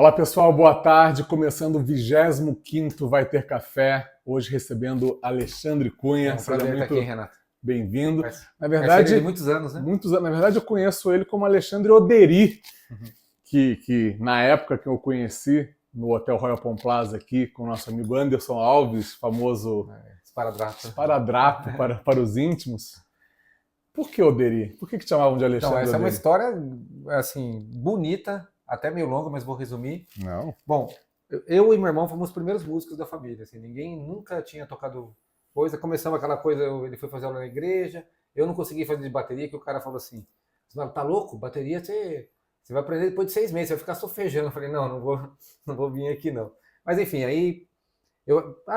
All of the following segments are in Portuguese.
Olá pessoal, boa tarde. Começando o 25º Vai Ter Café. Hoje recebendo Alexandre Cunha. É um Seja prazer estar aqui, muito Renato. bem-vindo. Na Parceria de verdade, muitos anos, né? na verdade eu conheço ele como Alexandre Oderi, Uhum. que na época que eu conheci no Hotel Royal Palm Plaza aqui com o nosso amigo Anderson Alves, famoso Esparadrapo. esparadrapo para os íntimos. Por que Oderi? Por que te chamavam de Então, Alexandre essa é uma Oderi? história, assim, bonita, até meio longa, mas vou resumir. Não. Bom, eu e meu irmão fomos os primeiros músicos da família, assim, ninguém nunca tinha tocado coisa. Começamos aquela coisa, ele foi fazer aula na igreja, eu não consegui fazer de bateria, que o cara falou assim, tá louco? Bateria você vai aprender depois de 6 meses, você vai ficar sofejando. Eu falei, não vou vir aqui não. Mas enfim, aí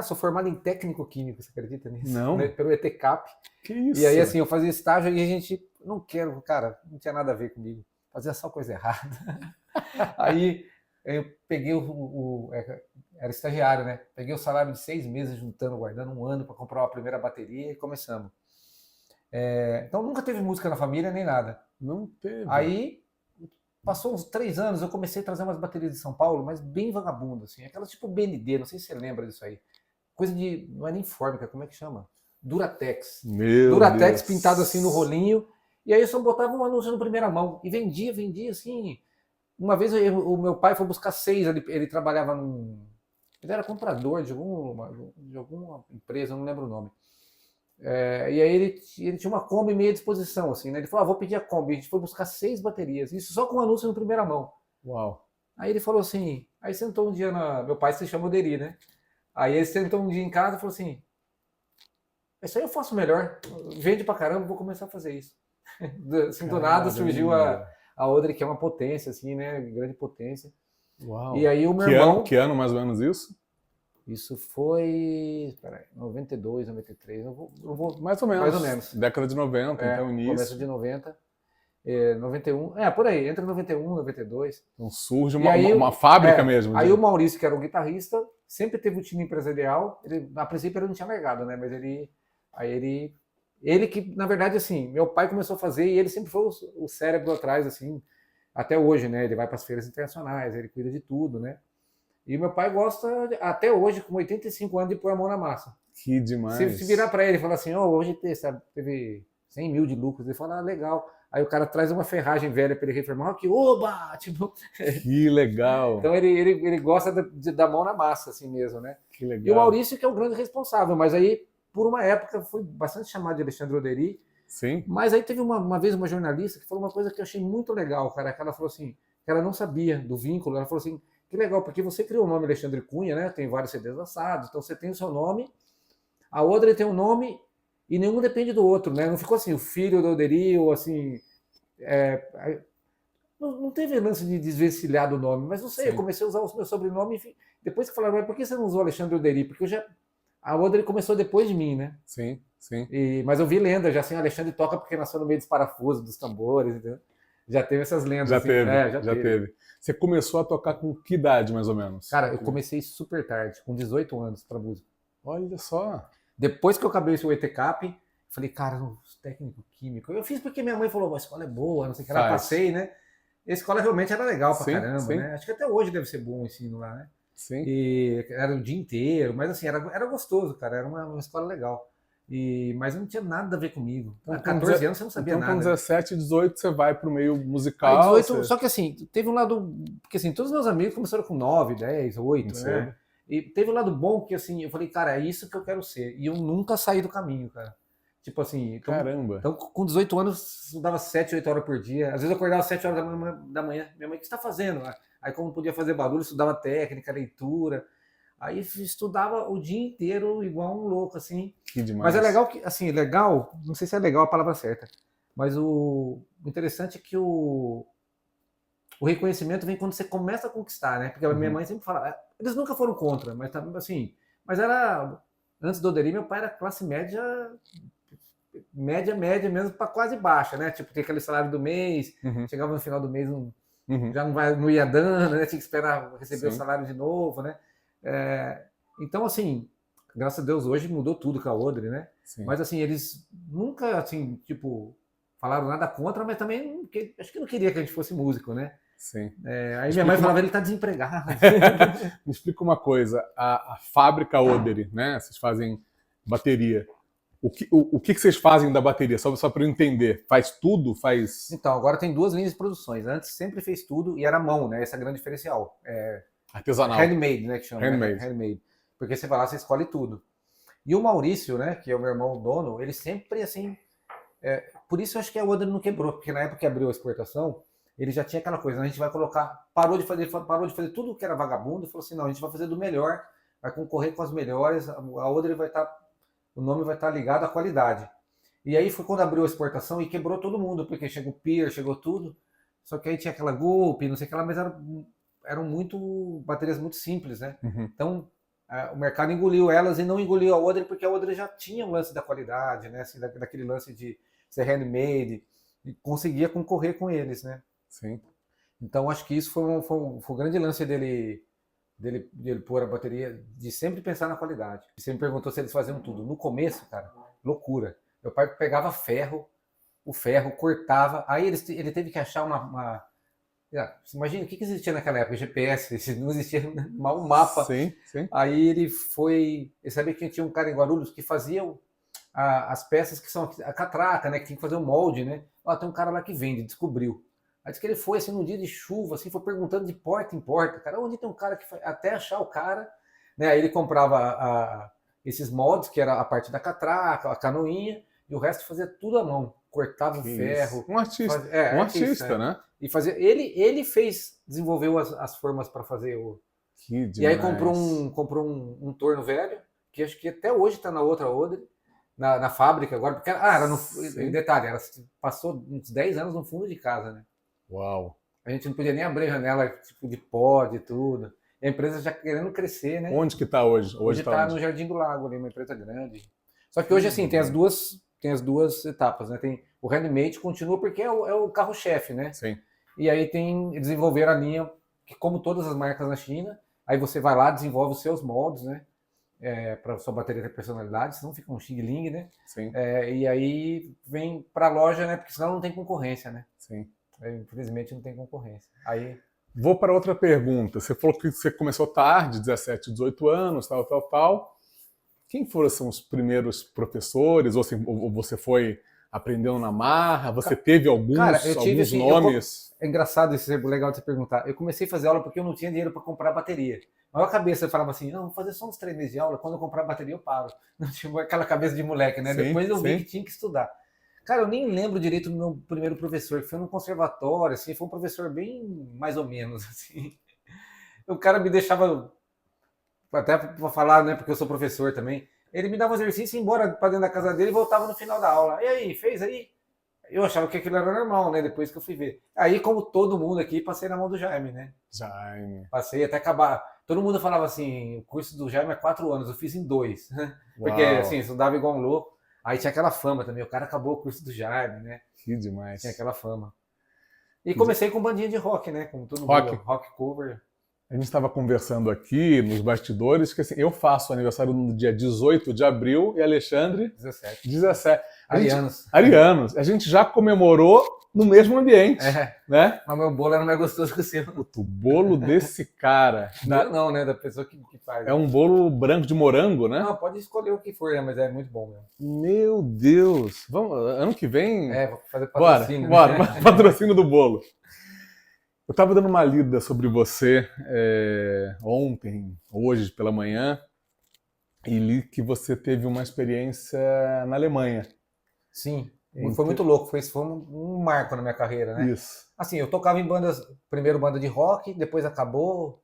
sou formado em técnico químico, você acredita nisso? Não. Pelo ETCAP. Que isso? E aí, assim, eu fazia estágio e a gente, não quero, cara, não tinha nada a ver comigo. Fazia só coisa errada. Aí eu peguei era estagiário, né? Peguei o salário de 6 meses juntando, guardando um ano para comprar a primeira bateria e começamos. Então nunca teve música na família nem nada. Não teve. Aí passou uns 3 anos, eu comecei a trazer umas baterias de São Paulo, mas bem vagabundo, assim. Aquelas tipo BND, não sei se você lembra disso aí. Coisa de, não é nem fórmica, como é que chama? Duratex. Meu Duratex Deus. pintado assim no rolinho. E aí eu só botava um anúncio no primeira mão. E vendia assim. Uma vez o meu pai foi buscar 6, ele trabalhava ele era comprador de alguma empresa, não lembro o nome. E aí ele tinha uma Kombi meio à disposição, assim, né? Ele falou, vou pedir a Kombi. A gente foi buscar 6 baterias. Isso só com um anúncio no primeira mão. Uau. Aí ele falou assim, aí sentou um dia meu pai se chama Oderi, né? Aí ele sentou um dia em casa e falou assim, isso aí eu faço melhor, vende pra caramba, vou começar a fazer isso. Assim, do nada surgiu a Oderi, que é uma potência, assim, né? Grande potência. Uau. E aí o meu irmão... Que ano mais ou menos isso? Isso foi... Peraí, 92, 93, não vou... Mais ou menos. Mais ou menos. Década de 90, então início. Começo de 90. 91, por aí, entre 91 e 92. Então surge uma fábrica mesmo. Aí o Maurício, que era o guitarrista, sempre teve o time empresarial. A princípio ele não tinha largado, né? Mas ele que, na verdade, assim, meu pai começou a fazer e ele sempre foi o cérebro atrás, assim, até hoje, né? Ele vai para as feiras internacionais, ele cuida de tudo, né? E meu pai gosta, até hoje, com 85 anos, de pôr a mão na massa. Que demais. Se virar para ele e falar assim, hoje teve 100 mil de lucros, ele fala, legal. Aí o cara traz uma ferragem velha para ele reformar, que oba! Tipo... Que legal! Então ele gosta da mão na massa, assim mesmo, né? Que legal. E o Maurício, que é o grande responsável, mas aí, por uma época, foi bastante chamado de Alexandre Oderi. Sim. Mas aí teve uma vez uma jornalista que falou uma coisa que eu achei muito legal, cara, que ela falou assim, que ela não sabia do vínculo, ela falou assim, que legal, porque você criou o nome Alexandre Cunha, né? Tem vários CDs lançados, então você tem o seu nome, a outra tem um nome e nenhum depende do outro, né? Não ficou assim, o filho do Oderi, ou assim... não teve lance de desvencilhar do nome, mas não sei, eu comecei a usar o meu sobrenome, e depois que falaram, mas por que você não usou Alexandre Oderi? Porque a Oderi começou depois de mim, né? Sim, sim. Mas eu vi lenda, já assim, Alexandre toca porque nasceu no meio dos parafusos, dos tambores, entendeu? Já teve essas lendas. Já assim. teve, já teve. Você começou a tocar com que idade, mais ou menos? Cara, eu comecei super tarde, com 18 anos, pra música. Olha só. Depois que eu acabei o ETCAP, falei, cara, técnico químico. Eu fiz porque minha mãe falou, a escola é boa, não sei o que, ela passei, né? A escola realmente era legal pra caramba, né? Acho que até hoje deve ser bom o ensino lá, né? Sim. E era o dia inteiro, mas assim, era gostoso, cara, era uma escola legal. Mas não tinha nada a ver comigo. Há 14 anos você não sabia nada. Então com 17, 18 você vai pro meio musical. Aí 18, só que assim, teve um lado... Porque assim, todos os meus amigos começaram com 9, 10, 8, né? E teve um lado bom que assim, eu falei, cara, é isso que eu quero ser. E eu nunca saí do caminho, cara. Tipo assim... Caramba. Então com 18 anos, eu estudava 7, 8 horas por dia. Às vezes eu acordava às 7 horas da manhã. Minha mãe, o que você está fazendo? Aí como não podia fazer barulho, eu estudava técnica, leitura... Aí estudava o dia inteiro igual um louco, assim. Que demais. Mas é legal que, assim, legal, não sei se é legal a palavra certa, mas o interessante é que o reconhecimento vem quando você começa a conquistar, né? Porque a minha mãe sempre fala, eles nunca foram contra, mas assim, mas era, antes do Oderi, meu pai era classe média mesmo, para quase baixa, né? Tipo, tem aquele salário do mês, chegava no final do mês, já não ia dando, né? Tinha que esperar receber o salário de novo, né? Então, assim, graças a Deus, hoje mudou tudo com a Oderi, né? Sim. Mas, assim, eles nunca, assim, tipo, falaram nada contra, mas também acho que não queria que a gente fosse músico, né? Sim. Aí minha mãe falava, ele tá desempregado. Me explica uma coisa, a fábrica Odery, né? Vocês fazem bateria. O que vocês fazem da bateria? Só para eu entender. Faz tudo? Faz Então, agora tem 2 linhas de produções. Antes sempre fez tudo e era mão, né? Esse é o grande diferencial. artesanal? Handmade, né? Que chama. Handmade. Handmade. Porque você vai lá, você escolhe tudo. E o Maurício, né? Que é o meu irmão dono, ele sempre assim. Por isso eu acho que a Odery não quebrou, porque na época que abriu a exportação, ele já tinha aquela coisa, a gente vai colocar, parou de fazer tudo que era vagabundo, e falou assim, não, a gente vai fazer do melhor, vai concorrer com as melhores, a Odery vai estar, o nome vai estar ligado à qualidade. E aí foi quando abriu a exportação e quebrou todo mundo, porque chegou o Pier, chegou tudo, só que aí tinha aquela Gulp, não sei o que lá, mas eram baterias muito simples, né? Uhum. Então, o mercado engoliu elas e não engoliu a Odery, porque a Odery já tinha o lance da qualidade, né? Assim, daquele lance de ser handmade, e conseguia concorrer com eles, né? Sim. Então acho que isso foi um grande lance dele pôr a bateria, de sempre pensar na qualidade. Você me perguntou se eles faziam tudo. No começo, cara, loucura. Meu pai pegava o ferro, cortava, aí ele teve que achar imagina, o que existia naquela época? GPS, não existia mal um mapa. Sim, sim. Aí ele sabia que tinha um cara em Guarulhos que fazia as peças que são a catraca, né? Que tem que fazer o molde, né? Tem um cara lá que vende, descobriu. Aí disse que ele foi assim num dia de chuva, assim, foi perguntando de porta em porta, cara, onde tem um cara que faz, até achar o cara, né? Aí ele comprava esses moldes, que era a parte da catraca, a canoinha, e o resto fazia tudo à mão, cortava o ferro. Isso. Um artista, artista, né? E fazia, ele desenvolveu as formas para fazer o. Que demais. E aí comprou um torno velho, que acho que até hoje está na outra Odery, na fábrica agora, porque detalhe, ela passou uns 10 anos no fundo de casa, né? Uau. A gente não podia nem abrir a janela tipo de pó, de tudo. E a empresa já querendo crescer, né? Onde que está hoje? Hoje está no Jardim do Lago, ali, uma empresa grande. Só que hoje, assim, tem as duas etapas, né? Tem o handmade continua porque é o carro-chefe, né? Sim. E aí desenvolver a linha, que como todas as marcas na China, aí você vai lá, desenvolve os seus moldes, né? Para sua bateria ter personalidade, senão fica um xing-ling, né? Sim. E aí vem para a loja, né? Porque senão não tem concorrência, né? Sim. Infelizmente não tem concorrência. Aí vou para outra pergunta. Você falou que você começou tarde, 17, 18 anos, tal. Quem foram os primeiros professores? Ou você foi aprendendo na marra? Você teve alguns nomes? É engraçado isso, é legal de você perguntar. Eu comecei a fazer aula porque eu não tinha dinheiro para comprar bateria. Na minha cabeça eu falava assim, não, vou fazer só uns 3 meses de aula, quando eu comprar bateria eu paro. Não tinha aquela cabeça de moleque, né? Sim, depois eu vi que tinha que estudar. Cara, eu nem lembro direito do meu primeiro professor, que foi num conservatório, assim, foi um professor bem mais ou menos, assim. O cara me deixava, até para falar, né, porque eu sou professor também, ele me dava um exercício, ia embora para dentro da casa dele e voltava no final da aula. E aí, fez aí? Eu achava que aquilo era normal, né, depois que eu fui ver. Aí, como todo mundo aqui, passei na mão do Jaime, né? Jaime. Passei até acabar. Todo mundo falava assim, o curso do Jaime é 4 anos, eu fiz em 2. Porque, assim, estudava igual um louco. Aí tinha aquela fama também, o cara acabou o curso do Jaime, né? Que demais. Tinha aquela fama. E comecei com bandinha de rock, né? Como todo mundo, rock cover. A gente estava conversando aqui nos bastidores que assim, eu faço aniversário no dia 18 de abril e Alexandre 17. Arianos. A gente já comemorou no mesmo ambiente, né? Mas meu bolo era mais gostoso que o seu. O bolo desse cara. Não, né? Da pessoa que faz. É um bolo branco de morango, né? Não, pode escolher o que for, né? Mas é muito bom mesmo. Meu Deus! Vamos, ano que vem... vou fazer patrocínio. Bora. Patrocínio do bolo. Eu estava dando uma lida sobre você ontem, hoje pela manhã, e li que você teve uma experiência na Alemanha. Sim, foi muito louco, foi um marco na minha carreira, né? Isso. Assim, eu tocava em primeiro banda de rock, depois acabou,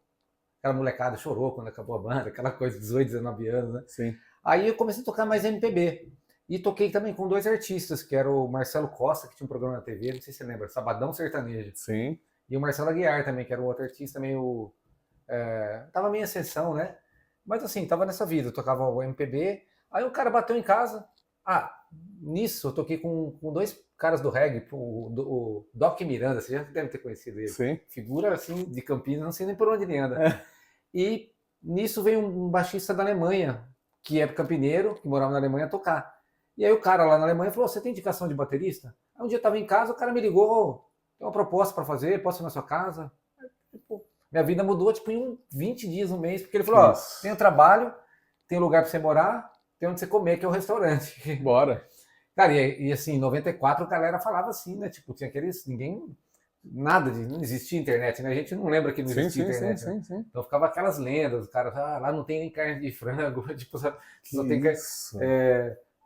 aquela molecada chorou quando acabou a banda, aquela coisa de 18, 19 anos, né? Sim. Aí eu comecei a tocar mais MPB. E toquei também com 2 artistas, que era o Marcelo Costa, que tinha um programa na TV, não sei se você lembra, Sabadão Sertanejo. Sim. E o Marcelo Aguiar também, que era um outro artista meio... tava meio ascensão, né? Mas assim, tava nessa vida, eu tocava o MPB, aí um cara bateu em casa. Nisso eu toquei com 2 caras do reggae, o Doc Miranda, você já deve ter conhecido ele. Sim. Figura assim, de Campinas, não sei nem por onde ele anda. E nisso veio um baixista da Alemanha, que é campineiro, que morava na Alemanha, tocar. E aí o cara lá na Alemanha falou, você tem indicação de baterista? Aí um dia eu tava em casa, o cara me ligou, tem uma proposta para fazer, posso ir na sua casa? Tipo, minha vida mudou, tipo, em 20 dias, um mês, porque ele falou, ó, tem o trabalho, tem um lugar para você morar, tem onde você comer, que é o restaurante. Bora. Cara, e assim, em 94 a galera falava assim, né? Tipo, tinha aqueles. Não existia internet, né? A gente não lembra que não existia internet. Né? Sim. Então ficava aquelas lendas, o cara, lá não tem nem carne de frango, tipo, só tem carne.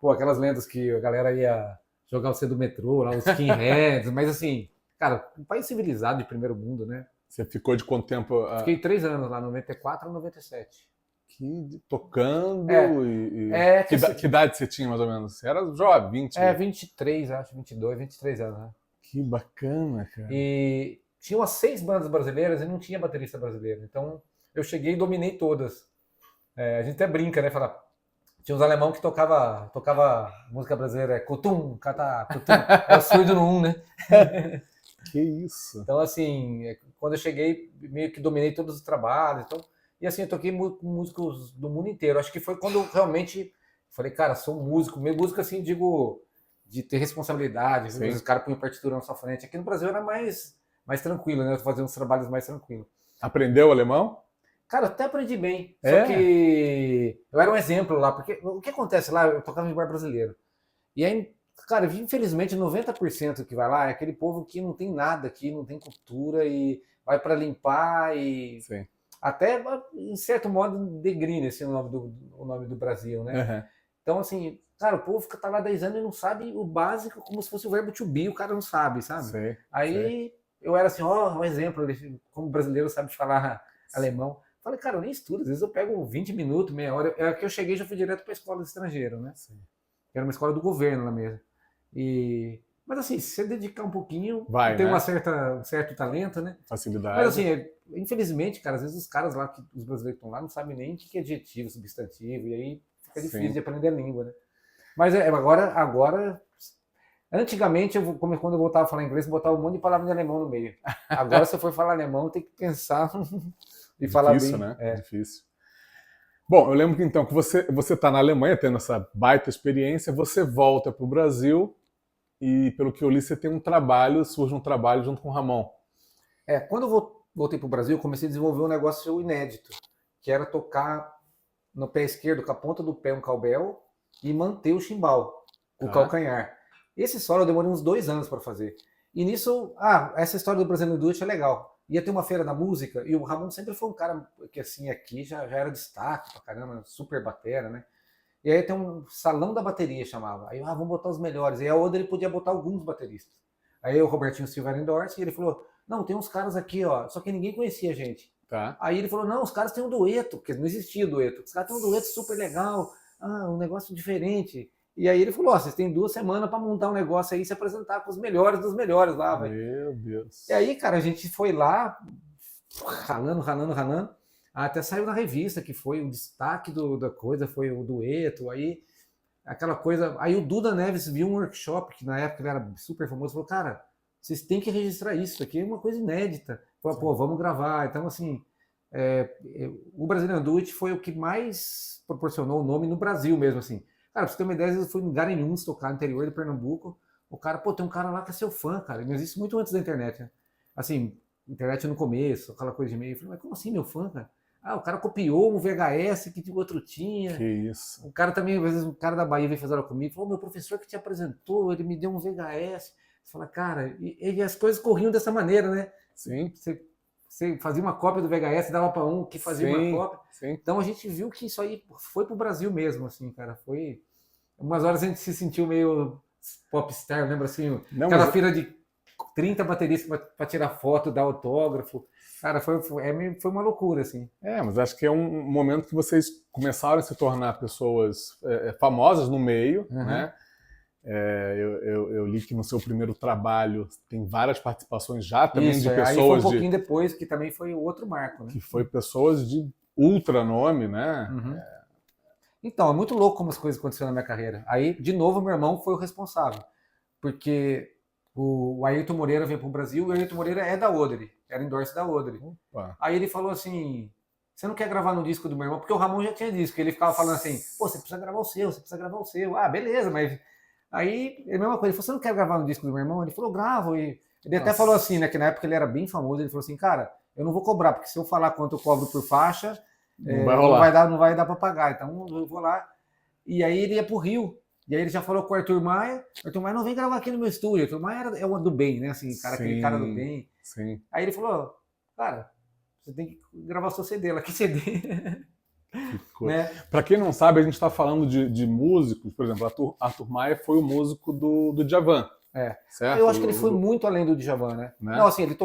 Pô, aquelas lendas que a galera ia jogar você do metrô, lá, os skinheads, mas assim, cara, um país civilizado de primeiro mundo, né? Você ficou de quanto tempo? Fiquei 3 anos lá, 94 a 97. Tocando que idade você tinha, mais ou menos? Você era jovem, 20? 23, acho, 22, 23 anos, né? Que bacana, cara. E tinha umas 6 bandas brasileiras e não tinha baterista brasileiro. Então, eu cheguei e dominei todas. A gente até brinca, né? Fala, tinha uns alemão que tocava música brasileira, Kutum, Kata, Kutum. É o surdo no 1, né? Que isso. Então, assim, quando eu cheguei, meio que dominei todos os trabalhos. Então, e assim, eu toquei com músicos do mundo inteiro. Acho que foi quando eu realmente falei, cara, sou músico. Meio músico, assim, digo, de ter responsabilidade. Os caras punham partitura na sua frente. Aqui no Brasil era mais tranquilo, né? Eu fazia uns trabalhos mais tranquilos. Aprendeu alemão? Cara, eu até aprendi bem. Só que eu era um exemplo lá. Porque o que acontece lá, eu tocava em bar brasileiro. E aí, cara, infelizmente, 90% que vai lá é aquele povo que não tem nada aqui, não tem cultura e vai para limpar e... Sim. Até, em certo modo, degrina esse o nome do Brasil, né? Uhum. Então, assim, cara, o povo tá lá 10 anos e não sabe o básico, como se fosse o verbo to be, o cara não sabe, sabe? Aí eu era assim, um exemplo, como brasileiro sabe falar alemão. Falei, cara, eu nem estudo, às vezes eu pego 20 minutos, meia hora. É que eu cheguei e já fui direto para a escola de estrangeiro, né? Sim. Era uma escola do governo lá mesmo. Mas assim, se você dedicar um pouquinho, tem um certo talento, né? Facilidade. Mas assim, infelizmente, cara, às vezes os caras lá, os brasileiros que estão lá, não sabem nem o que é adjetivo, substantivo, e aí fica difícil de aprender a língua, né? Mas agora antigamente, quando eu voltava a falar inglês, eu botava um monte de palavras de alemão no meio. Agora, se eu for falar alemão, tem que pensar e falar bem. Difícil, né? Difícil. Bom, eu lembro que então que você está na Alemanha, tendo essa baita experiência, você volta para o Brasil e, pelo que eu li, você tem surge um trabalho junto com o Ramon. Quando eu voltei para o Brasil, eu comecei a desenvolver um negócio inédito, que era tocar no pé esquerdo, com a ponta do pé, um cowbell, e manter o chimbal, o calcanhar. Esse solo eu demorei uns 2 anos para fazer. E nisso, essa história do Brazilian Duet é legal. Ia ter uma feira da música, e o Ramon sempre foi um cara que, assim, aqui já era destaque pra caramba, super batera, né? E aí tem um salão da bateria, chamava. Aí, vamos botar os melhores. E a Oda, ele podia botar alguns bateristas. Aí o Robertinho Silva era endorse, e ele falou, não, tem uns caras aqui, ó, só que ninguém conhecia a gente. Tá. Aí ele falou, não, os caras têm um dueto, porque não existia dueto. Os caras têm um dueto super legal, um negócio diferente. E aí ele falou, vocês têm 2 semanas para montar um negócio aí e se apresentar com os melhores dos melhores lá, velho. Meu Deus. E aí, cara, a gente foi lá, ralando, até saiu na revista, que foi o destaque da coisa, foi o dueto, aí aquela coisa... Aí o Duda Neves viu um workshop, que na época ele era super famoso, falou, cara, vocês têm que registrar isso aqui, é uma coisa inédita. Falou, pô, vamos gravar. Então, assim, o Brazilian Duet foi o que mais proporcionou o nome no Brasil mesmo, assim. Cara, pra você ter uma ideia, eu fui em Garanhuns tocar no interior de Pernambuco. O cara, pô, tem um cara lá que é seu fã, cara. Mas isso muito antes da internet, né? Assim, internet no começo, aquela coisa de meio. Eu falei, mas como assim, meu fã, cara? O cara copiou um VHS que o outro tinha. Que isso. O cara também, às vezes, o cara da Bahia veio fazer aula comigo. Falou, meu professor que te apresentou, ele me deu um VHS. Você fala, cara, e as coisas corriam dessa maneira, né? Sim. Você fazia uma cópia do VHS, dava para um que fazia uma cópia. Sim. Então a gente viu que isso aí foi pro Brasil mesmo, assim, cara. Foi... Umas horas a gente se sentiu meio popstar, lembra assim? Aquela fila de 30 bateristas para tirar foto, dar autógrafo. Cara, foi uma loucura, assim. Mas acho que é um momento que vocês começaram a se tornar pessoas famosas no meio, né? Eu li que no seu primeiro trabalho tem várias participações já também de pessoas... Aí foi um pouquinho depois, que também foi o outro marco, né? Que foi pessoas de ultra nome, né? Uhum. Então, é muito louco como as coisas aconteceram na minha carreira. Aí, de novo, meu irmão foi o responsável. Porque o Ayrton Moreira veio para o Brasil, e o Ayrton Moreira é da Odre, era endorse da Odre. Opa. Aí ele falou assim, você não quer gravar no disco do meu irmão? Porque o Ramon já tinha disco, ele ficava falando assim, pô, você precisa gravar o seu, você precisa gravar o seu. Beleza, mas... Aí, é a mesma coisa, ele falou, você não quer gravar no disco do meu irmão? Ele falou, gravo. Ele até Nossa. falou assim, né, que na época ele era bem famoso, ele falou assim, cara, eu não vou cobrar, porque se eu falar quanto eu cobro por faixa, Não vai rolar. não vai dar para pagar, então eu vou lá. E aí ele ia pro Rio, e aí ele já falou com o Arthur Maia não vem gravar aqui no meu estúdio, Arthur Maia é o do bem, né, assim, cara, aquele cara do bem. Sim. Aí ele falou, cara, você tem que gravar seu CD lá, que CD? Né? Para quem não sabe, a gente está falando de músicos, por exemplo, Arthur Maia foi o músico do Djavan. Certo? Eu acho que ele foi muito além do Djavan, né? Né? Não, assim, ele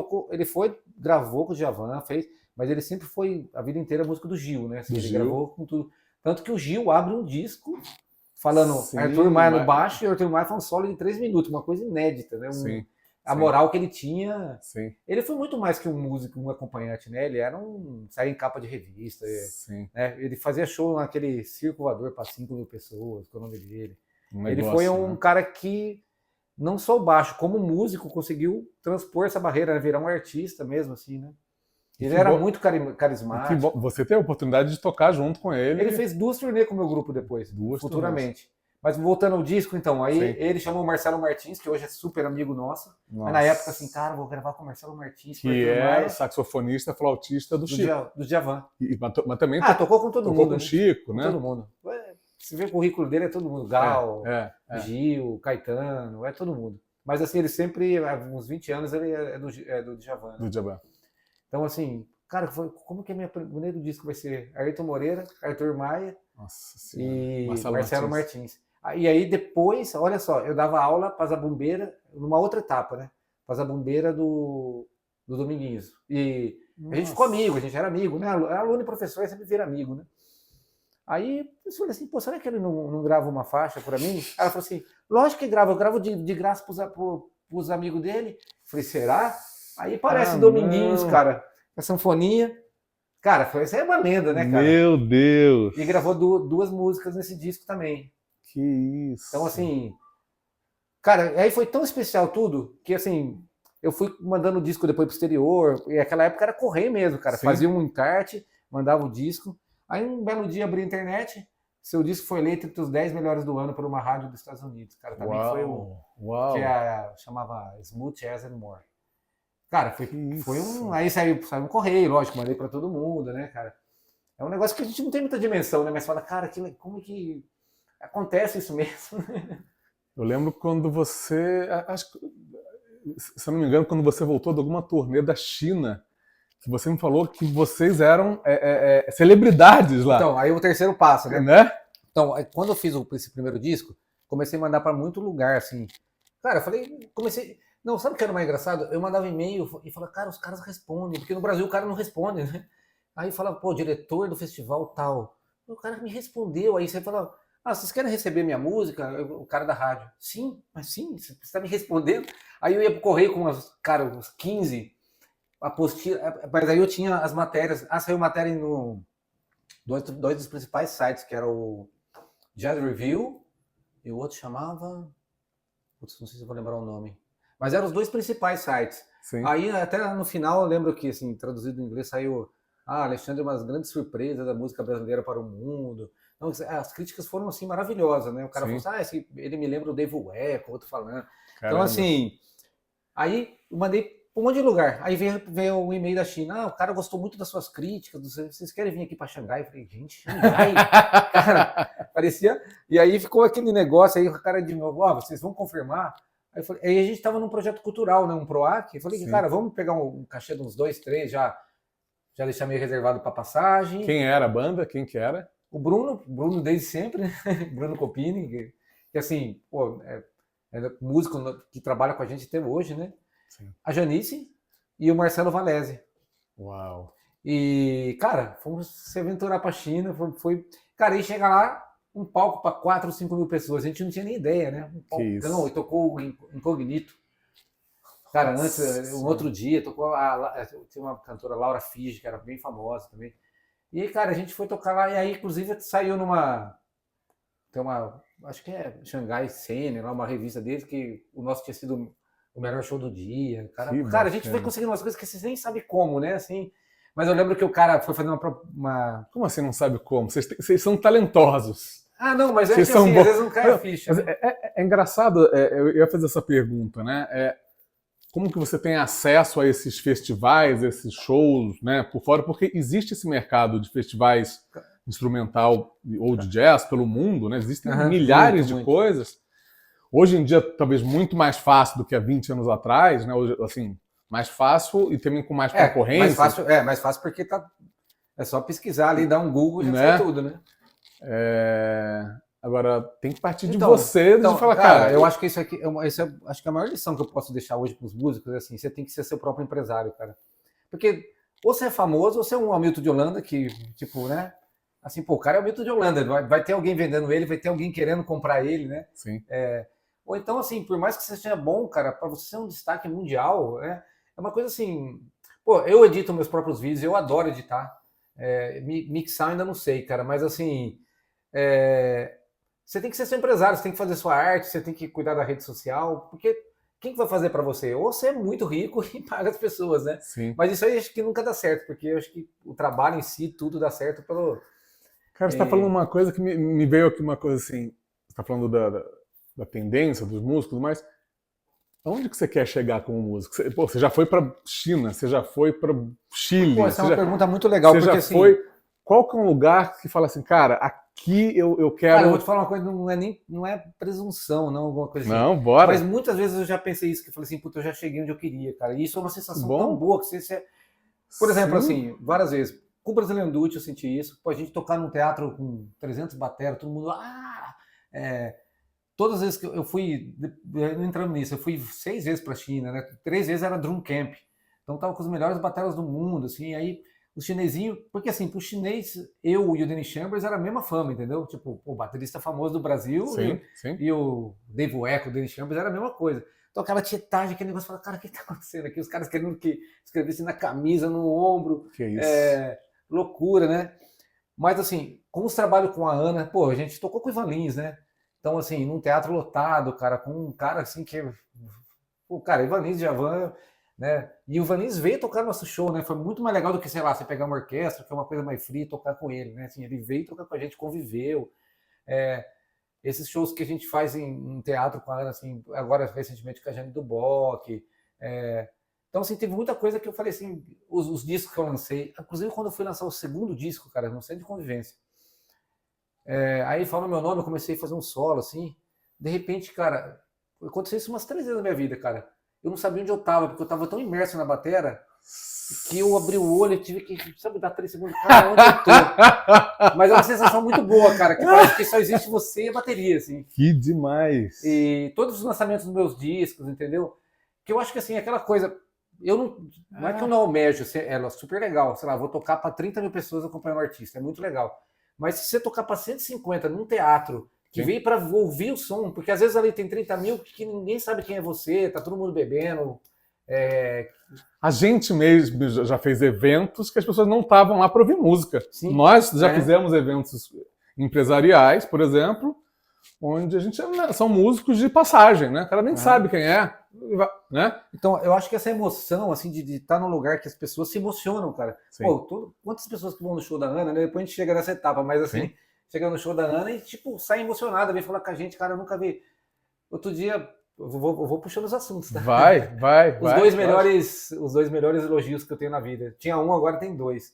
gravou com o Djavan, fez, mas ele sempre foi a vida inteira músico do Gil, né? Assim, ele Gil. gravou com tudo. Tanto que o Gil abre um disco falando Sim, Arthur Maia no baixo e Arthur Maia faz um solo de 3 minutos, uma coisa inédita, né? A moral que ele tinha. Sim. Ele foi muito mais que um músico, um acompanhante, né? Ele era saía em capa de revista. Né? Ele fazia show naquele circo voador para 5 mil pessoas, com o nome dele. Ele foi um cara que, não só o baixo, como músico, conseguiu transpor essa barreira, né? Virar um artista mesmo, assim, né? Ele era muito carismático. Você teve a oportunidade de tocar junto com ele. Ele fez 2 turnês com o meu grupo depois, futuramente. Mas voltando ao disco, então, aí ele chamou o Marcelo Martins, que hoje é super amigo nosso. Mas na época, assim, cara, vou gravar com o Marcelo Martins. Que é saxofonista, flautista do Chico. Do Djavan. Mas também tocou com todo mundo. Tocou com o Chico, né? Com todo mundo. Se vê o currículo dele, é todo mundo. Gal, Gil, Caetano, é todo mundo. Mas assim, ele sempre, há uns 20 anos, ele é do Djavan. Né? Do Djavan. Então, assim, cara, como que a minha primeiro disco vai ser? Ayrton Moreira, Arthur Maia e Marcelo Martins. E aí depois, olha só, eu dava aula para Zabumbeira, numa outra etapa, né? Para Zabumbeira do Dominguinhos. E a gente ficou amigo, a gente era amigo, né? Aluno e professor sempre vira amigo, né? Aí eu falei assim, pô, será que ele não grava uma faixa para mim? Ela falou assim, lógico que grava, eu gravo de graça pros amigos dele. Eu falei, será? Aí parece Dominguinhos, cara, a sanfonia. Cara, isso aí é uma lenda, né, cara? Meu Deus! E gravou 2 músicas nesse disco também. Que isso! Então, assim, cara, aí foi tão especial tudo, que, assim, eu fui mandando o disco depois pro exterior, e naquela época era correio mesmo, cara. Sim. Fazia um encarte, mandava o disco. Aí, um belo dia, abri a internet, seu disco foi eleito entre os 10 melhores do ano por uma rádio dos Estados Unidos. Cara, também foi que chamava Smooth Jazz and More. Cara, foi um... Aí saiu um correio, lógico, mandei pra todo mundo, né, cara? É um negócio que a gente não tem muita dimensão, né? Mas fala, cara, como que acontece isso mesmo? Eu lembro quando você... Acho que, se eu não me engano, quando você voltou de alguma turnê da China, que você me falou que vocês eram celebridades lá. Então, aí o terceiro passo, né? Então, quando eu fiz esse primeiro disco, comecei a mandar pra muito lugar, assim. Cara, comecei... Não, sabe o que era mais engraçado? Eu mandava e-mail e falava, cara, os caras respondem, porque no Brasil o cara não responde, né? Aí falava, pô, diretor do festival tal. O cara me respondeu, aí você fala, vocês querem receber minha música? O cara da rádio. Sim, mas sim, você está me respondendo. Aí eu ia pro correio com uns 15 apostila, mas aí eu tinha as matérias. Saiu matéria no dois dos principais sites, que era o Jazz Review e o outro chamava... Putz, não sei se eu vou lembrar o nome. Mas eram os 2 principais sites. Sim. Aí, até no final, eu lembro que, assim, traduzido em inglês, saiu Alexandre, umas grandes surpresas da música brasileira para o mundo. Então, as críticas foram, assim, maravilhosas, né? O cara falou assim, ele me lembra o Dave Weckl, outro falando. Caramba. Então, assim, aí eu mandei para um monte de lugar. Aí veio um e-mail da China, o cara gostou muito das suas críticas, vocês querem vir aqui para Xangai? Eu falei, gente, Xangai? Cara, parecia... E aí ficou aquele negócio, aí o cara de novo, vocês vão confirmar? Aí a gente estava num projeto cultural, né, um PROAC. Eu falei, cara, vamos pegar um cachê de uns 2, 3, já deixar meio reservado para passagem. Quem era a banda? Quem que era? O Bruno desde sempre, né? Bruno Copini, que assim, pô, é músico que trabalha com a gente até hoje, né? Sim. A Janice e o Marcelo Valese. Uau! E, cara, fomos se aventurar para a China, Cara, aí chega lá, um palco para 4 ou 5 mil pessoas. A gente não tinha nem ideia, né? Um palcão, e tocou o Incognito. Cara, antes, um outro dia, tocou tinha uma cantora, Laura Fiji, que era bem famosa também. E aí, cara, a gente foi tocar lá, e aí, inclusive, saiu acho que é Xangai Scene, lá, uma revista deles, que o nosso tinha sido o melhor show do dia. Cara, a gente foi conseguindo umas coisas que você nem sabe como, né? Assim... Mas eu lembro que o cara foi fazer uma... Como assim não sabe como? Vocês são talentosos. Não, mas que assim, às vezes não cai a ficha. É engraçado, eu ia fazer essa pergunta, né? como que você tem acesso a esses festivais, esses shows, né, por fora? Porque existe esse mercado de festivais instrumental ou de jazz pelo mundo, né? Existem milhares de coisas. Hoje em dia, talvez muito mais fácil do que há 20 anos atrás, né? Hoje, assim, mais fácil e também com mais concorrência. Mais fácil porque é só pesquisar ali, dar um Google e já sai tudo, né? Agora, tem que partir de você de falar, cara... Eu acho que isso aqui, acho que a maior lição que eu posso deixar hoje para os músicos é assim, você tem que ser seu próprio empresário, cara. Porque ou você é famoso, ou você é um Hamilton de Holanda que, tipo, né? Assim, pô, o cara é o Hamilton de Holanda, vai ter alguém vendendo ele, vai ter alguém querendo comprar ele, né? Sim. Ou então, assim, por mais que você seja bom, cara, para você ser um destaque mundial, é uma coisa assim... Pô, eu edito meus próprios vídeos, eu adoro editar. Mixar ainda não sei, cara, mas assim... Você tem que ser seu empresário, você tem que fazer sua arte, você tem que cuidar da rede social, porque quem que vai fazer para você? Ou você é muito rico e paga as pessoas, né? Sim. Mas isso aí acho que nunca dá certo, porque eu acho que o trabalho em si, tudo dá certo pelo... Cara, você está falando uma coisa que me veio aqui, uma coisa assim, você está falando da tendência dos músicos, mas aonde que você quer chegar como músico? Você já foi para China, você já foi para Chile. Pô, essa é uma pergunta muito legal, você porque já assim... foi... Qual que é um lugar que fala assim, cara, aqui eu quero... Cara, eu vou te falar uma coisa, não é presunção, não, alguma coisa assim. Não, bora. Mas muitas vezes eu já pensei isso, que eu falei assim, puta, eu já cheguei onde eu queria, cara. E isso é uma sensação tão boa que você... Por exemplo, assim, várias vezes, com o Brasilian Duty eu senti isso. Pô, a gente tocar num teatro com 300 bateras, todo mundo... Todas as vezes que eu fui, entrando nisso, eu fui 6 vezes pra China, né? 3 vezes era drum camp. Então tava com os melhores bateras do mundo, assim, aí... Os chinesinhos, porque assim, pro chinês, eu e o Dennis Chambers era a mesma fama, entendeu? Tipo, o baterista famoso do Brasil e o Dave Weck, o Dennis Chambers, era a mesma coisa. Então aquela tietagem, aquele negócio, fala, cara, o que tá acontecendo aqui? Os caras querendo que escrevesse na camisa, no ombro. Que isso? Loucura, né? Mas assim, com os trabalhos com a Ana, pô, a gente tocou com o Ivan Lins, né? Então assim, num teatro lotado, cara, com um cara assim que... O cara, Ivan Lins, Djavan... Né? E o Vanins veio tocar nosso show, né? Foi muito mais legal do que, sei lá, você pegar uma orquestra, que é uma coisa mais fria, e tocar com ele, né? Assim, ele veio tocar com a gente, conviveu. Esses shows que a gente faz em teatro com a Ana, assim, agora recentemente com a Jane Duboc. Então, assim, teve muita coisa que eu falei assim, os discos que eu lancei, inclusive quando eu fui lançar o segundo disco, cara, no Centro de Convivência. Aí falando meu nome, eu comecei a fazer um solo, assim. De repente, cara, aconteceu isso umas 3 vezes na minha vida, cara. Eu não sabia onde eu estava, porque eu estava tão imerso na bateria que eu abri o olho e tive que, sabe, dar 3 segundos. Cara, onde eu tô? Mas é uma sensação muito boa, cara, que parece que só existe você e a bateria, assim. Que demais! E todos os lançamentos dos meus discos, entendeu? Que eu acho que, assim, aquela coisa... Não é que eu não almejo, ela é super legal. Sei lá, vou tocar para 30 mil pessoas acompanhando o artista, é muito legal. Mas se você tocar para 150 num teatro... que veio para ouvir o som, porque às vezes ali tem 30 mil que ninguém sabe quem é você, tá todo mundo bebendo. A gente mesmo já fez eventos que as pessoas não estavam lá para ouvir música. Sim. Nós já fizemos eventos empresariais, por exemplo, onde a gente são músicos de passagem, né? O cara nem sabe quem é, né? Então, eu acho que essa emoção, assim, de estar num lugar que as pessoas se emocionam, cara. Sim. Pô, quantas pessoas que vão no show da Ana, né? Depois a gente chega nessa etapa, mas assim... Sim. Chega no show da Ana e, tipo, sai emocionada, vem falar com a gente, cara, eu nunca vi. Outro dia, eu vou puxando os assuntos, tá? Vai. Os dois melhores elogios que eu tenho na vida. Tinha um, agora tem 2.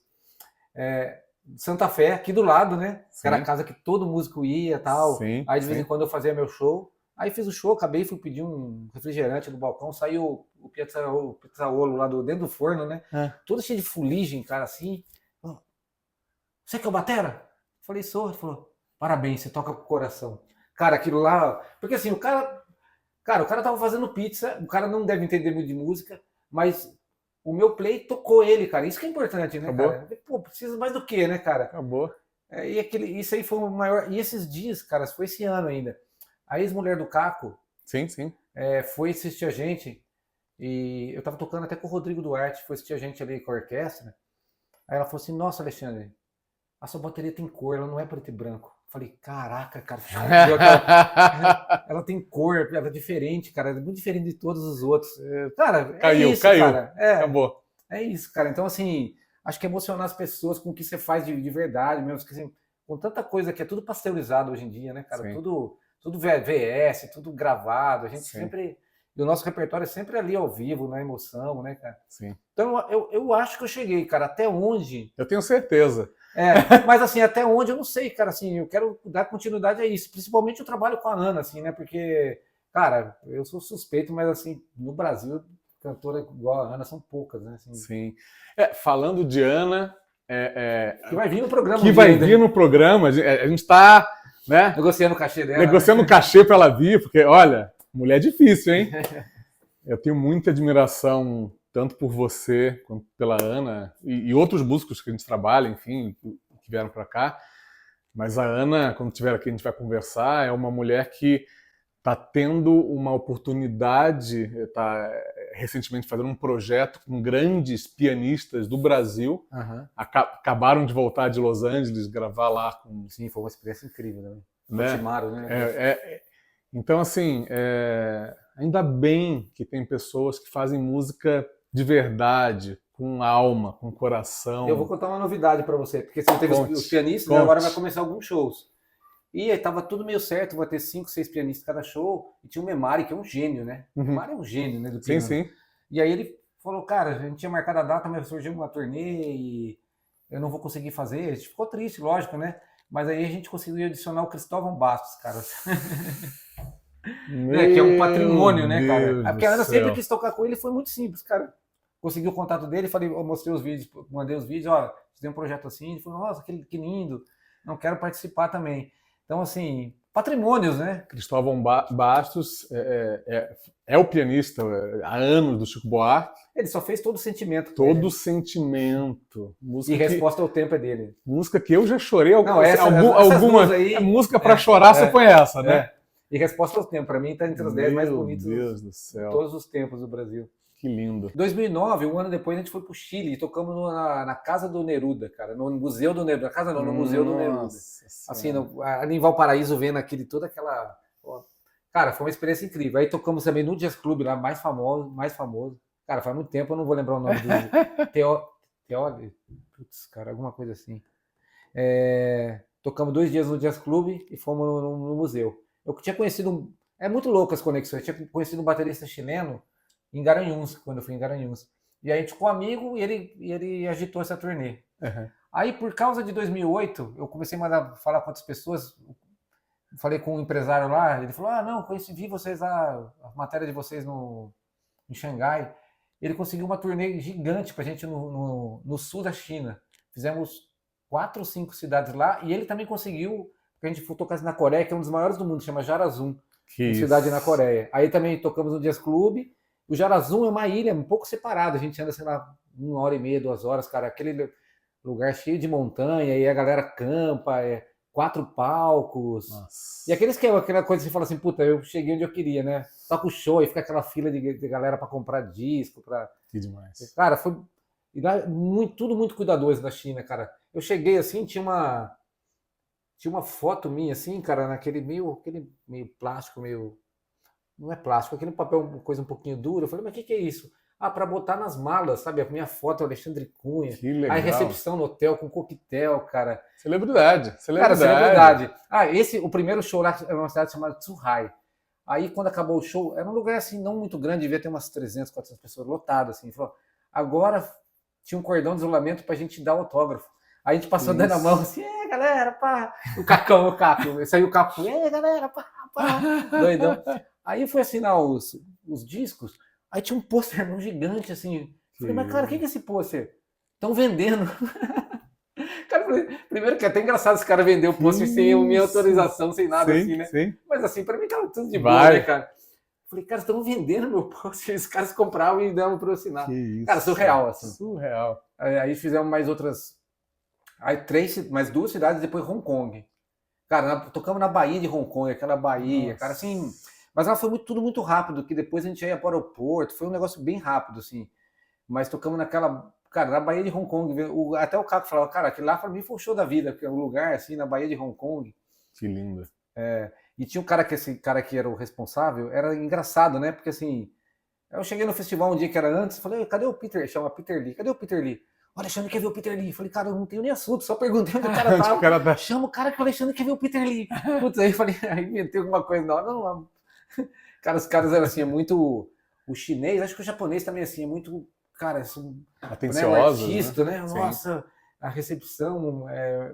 Santa Fé, aqui do lado, né? Sim. Era a casa que todo músico ia e tal. Sim, aí, de vez em quando, eu fazia meu show. Aí fiz o show, acabei, fui pedir um refrigerante no balcão, saiu o pizzaolo lá dentro do forno, né? Todo cheio de fuligem, cara, assim. Você que é o batera? Falei, sou. Ele falou, parabéns, você toca com o coração. Cara, aquilo lá... Porque assim, o cara tava fazendo pizza, o cara não deve entender muito de música, mas o meu play tocou ele, cara. Isso que é importante, né, Acabou. Cara? Pô, precisa mais do que, né, cara? Acabou. Isso aí foi o maior... E esses dias, cara, foi esse ano ainda. A ex-mulher do Caco... Sim. Foi assistir a gente, e eu tava tocando até com o Rodrigo Duarte, foi assistir a gente ali com a orquestra. Aí ela falou assim, nossa, Alexandre, a sua bateria tem cor, ela não é preto e branco. Falei, caraca, cara, ela tem cor, ela é diferente, cara, é muito diferente de todos os outros. Cara, caiu. Cara. Acabou. É isso, cara. Então, assim, acho que emocionar as pessoas com o que você faz de verdade mesmo, que, assim, com tanta coisa que é tudo pasteurizado hoje em dia, né, cara? Sim. Tudo VS, tudo gravado. A gente sempre... E o nosso repertório é sempre ali ao vivo, na emoção, né, cara? Sim. Então eu acho que eu cheguei, cara, até onde... Eu tenho certeza. Mas assim, até onde eu não sei, cara, assim, eu quero dar continuidade a isso, principalmente o trabalho com a Ana, assim, né, porque, cara, eu sou suspeito, mas assim, no Brasil, cantora igual a Ana são poucas, né, assim. Sim. Falando de Ana... que vai vir no programa. Que vai vir no programa, a gente está, né, negociando o cachê dela. Negociando o cachê para ela vir, porque, olha, mulher é difícil, hein? Eu tenho muita admiração tanto por você quanto pela Ana e outros músicos que a gente trabalha, enfim, que vieram para cá. Mas a Ana, quando estiver aqui, a gente vai conversar, é uma mulher que está tendo uma oportunidade, está recentemente fazendo um projeto com grandes pianistas do Brasil. Acabaram de voltar de Los Angeles, gravar lá com... Sim, foi uma experiência incrível, né? Ultimaram, né? Então, assim, ainda bem que tem pessoas que fazem música de verdade, com alma, com coração. Eu vou contar uma novidade para você, porque você teve os pianistas, né? Agora vai começar alguns shows. E aí tava tudo meio certo, vai ter 5, 6 pianistas cada show, e tinha o Memari, que é um gênio, né? O Memari é um gênio, né, do piano. Sim. E aí ele falou, cara, a gente tinha marcado a data, mas surgiu uma turnê e eu não vou conseguir fazer. A gente ficou triste, lógico, né? Mas aí a gente conseguiu adicionar o Cristóvão Bastos, cara. Que é um patrimônio, né, cara? Porque a Ana sempre quis tocar com ele, foi muito simples, cara. Consegui o contato dele, falei, eu mostrei os vídeos, mandei os vídeos, ó, tem um projeto assim, ele falou, nossa, que lindo, não quero participar também. Então, assim, patrimônios, né? Cristóvão Bastos é o pianista há anos do Chico Buarque. Ele só fez todo o sentimento. Todo o sentimento. E Resposta ao Tempo é dele. Música que eu já chorei. Não, alguma aí, música para chorar, você põe essa, né? E Resposta ao Tempo, para mim, está entre as 10 mais bonitas de todos os tempos do Brasil. Que lindo. Em 2009, um ano depois, a gente foi pro Chile e tocamos na casa do Neruda, cara, no Museu do Neruda. Na casa não, no Museu do Neruda. Assim, ali em Valparaíso, vendo toda aquela... Cara, foi uma experiência incrível. Aí tocamos também no Jazz Club, lá, mais famoso. Cara, faz muito tempo, eu não vou lembrar o nome do... Putz, cara, alguma coisa assim. Tocamos 2 dias no Jazz Club e fomos no museu. Eu tinha conhecido... É muito louco as conexões. Eu tinha conhecido um baterista chileno em Garanhuns, quando eu fui em Garanhuns. E aí a gente ficou amigo e ele agitou essa turnê. Aí, por causa de 2008, eu comecei a falar com outras pessoas. Falei com um empresário lá, ele falou, não, vi vocês lá, a matéria de vocês em Xangai. Ele conseguiu uma turnê gigante pra gente no sul da China. Fizemos 4 ou 5 cidades lá, e ele também conseguiu, porque a gente foi tocar na Coreia, que é um dos maiores do mundo, chama Jarazum, uma cidade na Coreia. Aí também tocamos no Jazz Club. O Jarazum é uma ilha um pouco separada, a gente anda, sei lá, 1h30, 2 horas, cara, aquele lugar cheio de montanha, e a galera campa, 4 palcos. Nossa. E aquela coisa que você fala assim, puta, eu cheguei onde eu queria, né? Toca o show e fica aquela fila de galera para comprar disco. Que demais. Cara, foi tudo muito cuidadoso da China, cara. Eu cheguei assim, tinha uma foto minha assim, cara, aquele meio plástico, não é plástico, aquele papel, uma coisa um pouquinho dura. Eu falei, mas o que é isso? Para botar nas malas, sabe? A minha foto, Alexandre Cunha. Que legal. Aí recepção no hotel com coquetel, cara. Celebridade. Cara, celebridade. O primeiro show lá é uma cidade chamada Zhuhai. Aí, quando acabou o show, era um lugar assim, não muito grande, devia ter umas 300, 400 pessoas lotadas, assim. Falou, agora tinha um cordão de isolamento pra gente dar autógrafo. Aí a gente passou dando a mão assim, galera, pá. O Caco. Saiu o Caco, galera, pá. Doidão. Aí foi assinar os discos, aí tinha um pôster gigante, assim. Falei, mas cara, o que é esse pôster? Estão vendendo. Cara, primeiro que é até engraçado esse cara vender o pôster sem minha autorização, sem nada, assim, né? Sim. Mas assim, pra mim tava tudo de boa, né, cara? Falei, cara, estão vendendo meu pôster, os caras compravam e deram pra eu assinar. Cara, surreal, assim. Surreal. Aí fizemos mais outras... Aí mais 2 cidades, depois Hong Kong. Cara, tocamos na Bahia de Hong Kong, aquela Bahia, cara, assim... Mas ela foi tudo muito rápido, que depois a gente ia para o aeroporto, foi um negócio bem rápido, assim. Mas tocamos cara, na Bahia de Hong Kong, até o Caco falava, cara, aquele lá para mim foi o show da vida, porque é um lugar, assim, na Bahia de Hong Kong. Que lindo. E tinha esse cara que era o responsável, era engraçado, né? Porque, assim, eu cheguei no festival um dia que era antes, falei, cadê o Peter? Chama Peter Lee, cadê o Peter Lee? O Alexandre quer ver o Peter Lee. Falei, cara, eu não tenho nem assunto, só perguntei onde o cara tava. Chama o cara que o Alexandre quer ver o Peter Lee. Putz, aí falei, aí inventei alguma coisa. Não, Cara, os caras eram assim, é muito... O chinês, acho que o japonês também assim, é muito... Cara, são, né, o Atenciosos, artista, né? Sim. Nossa, a recepção...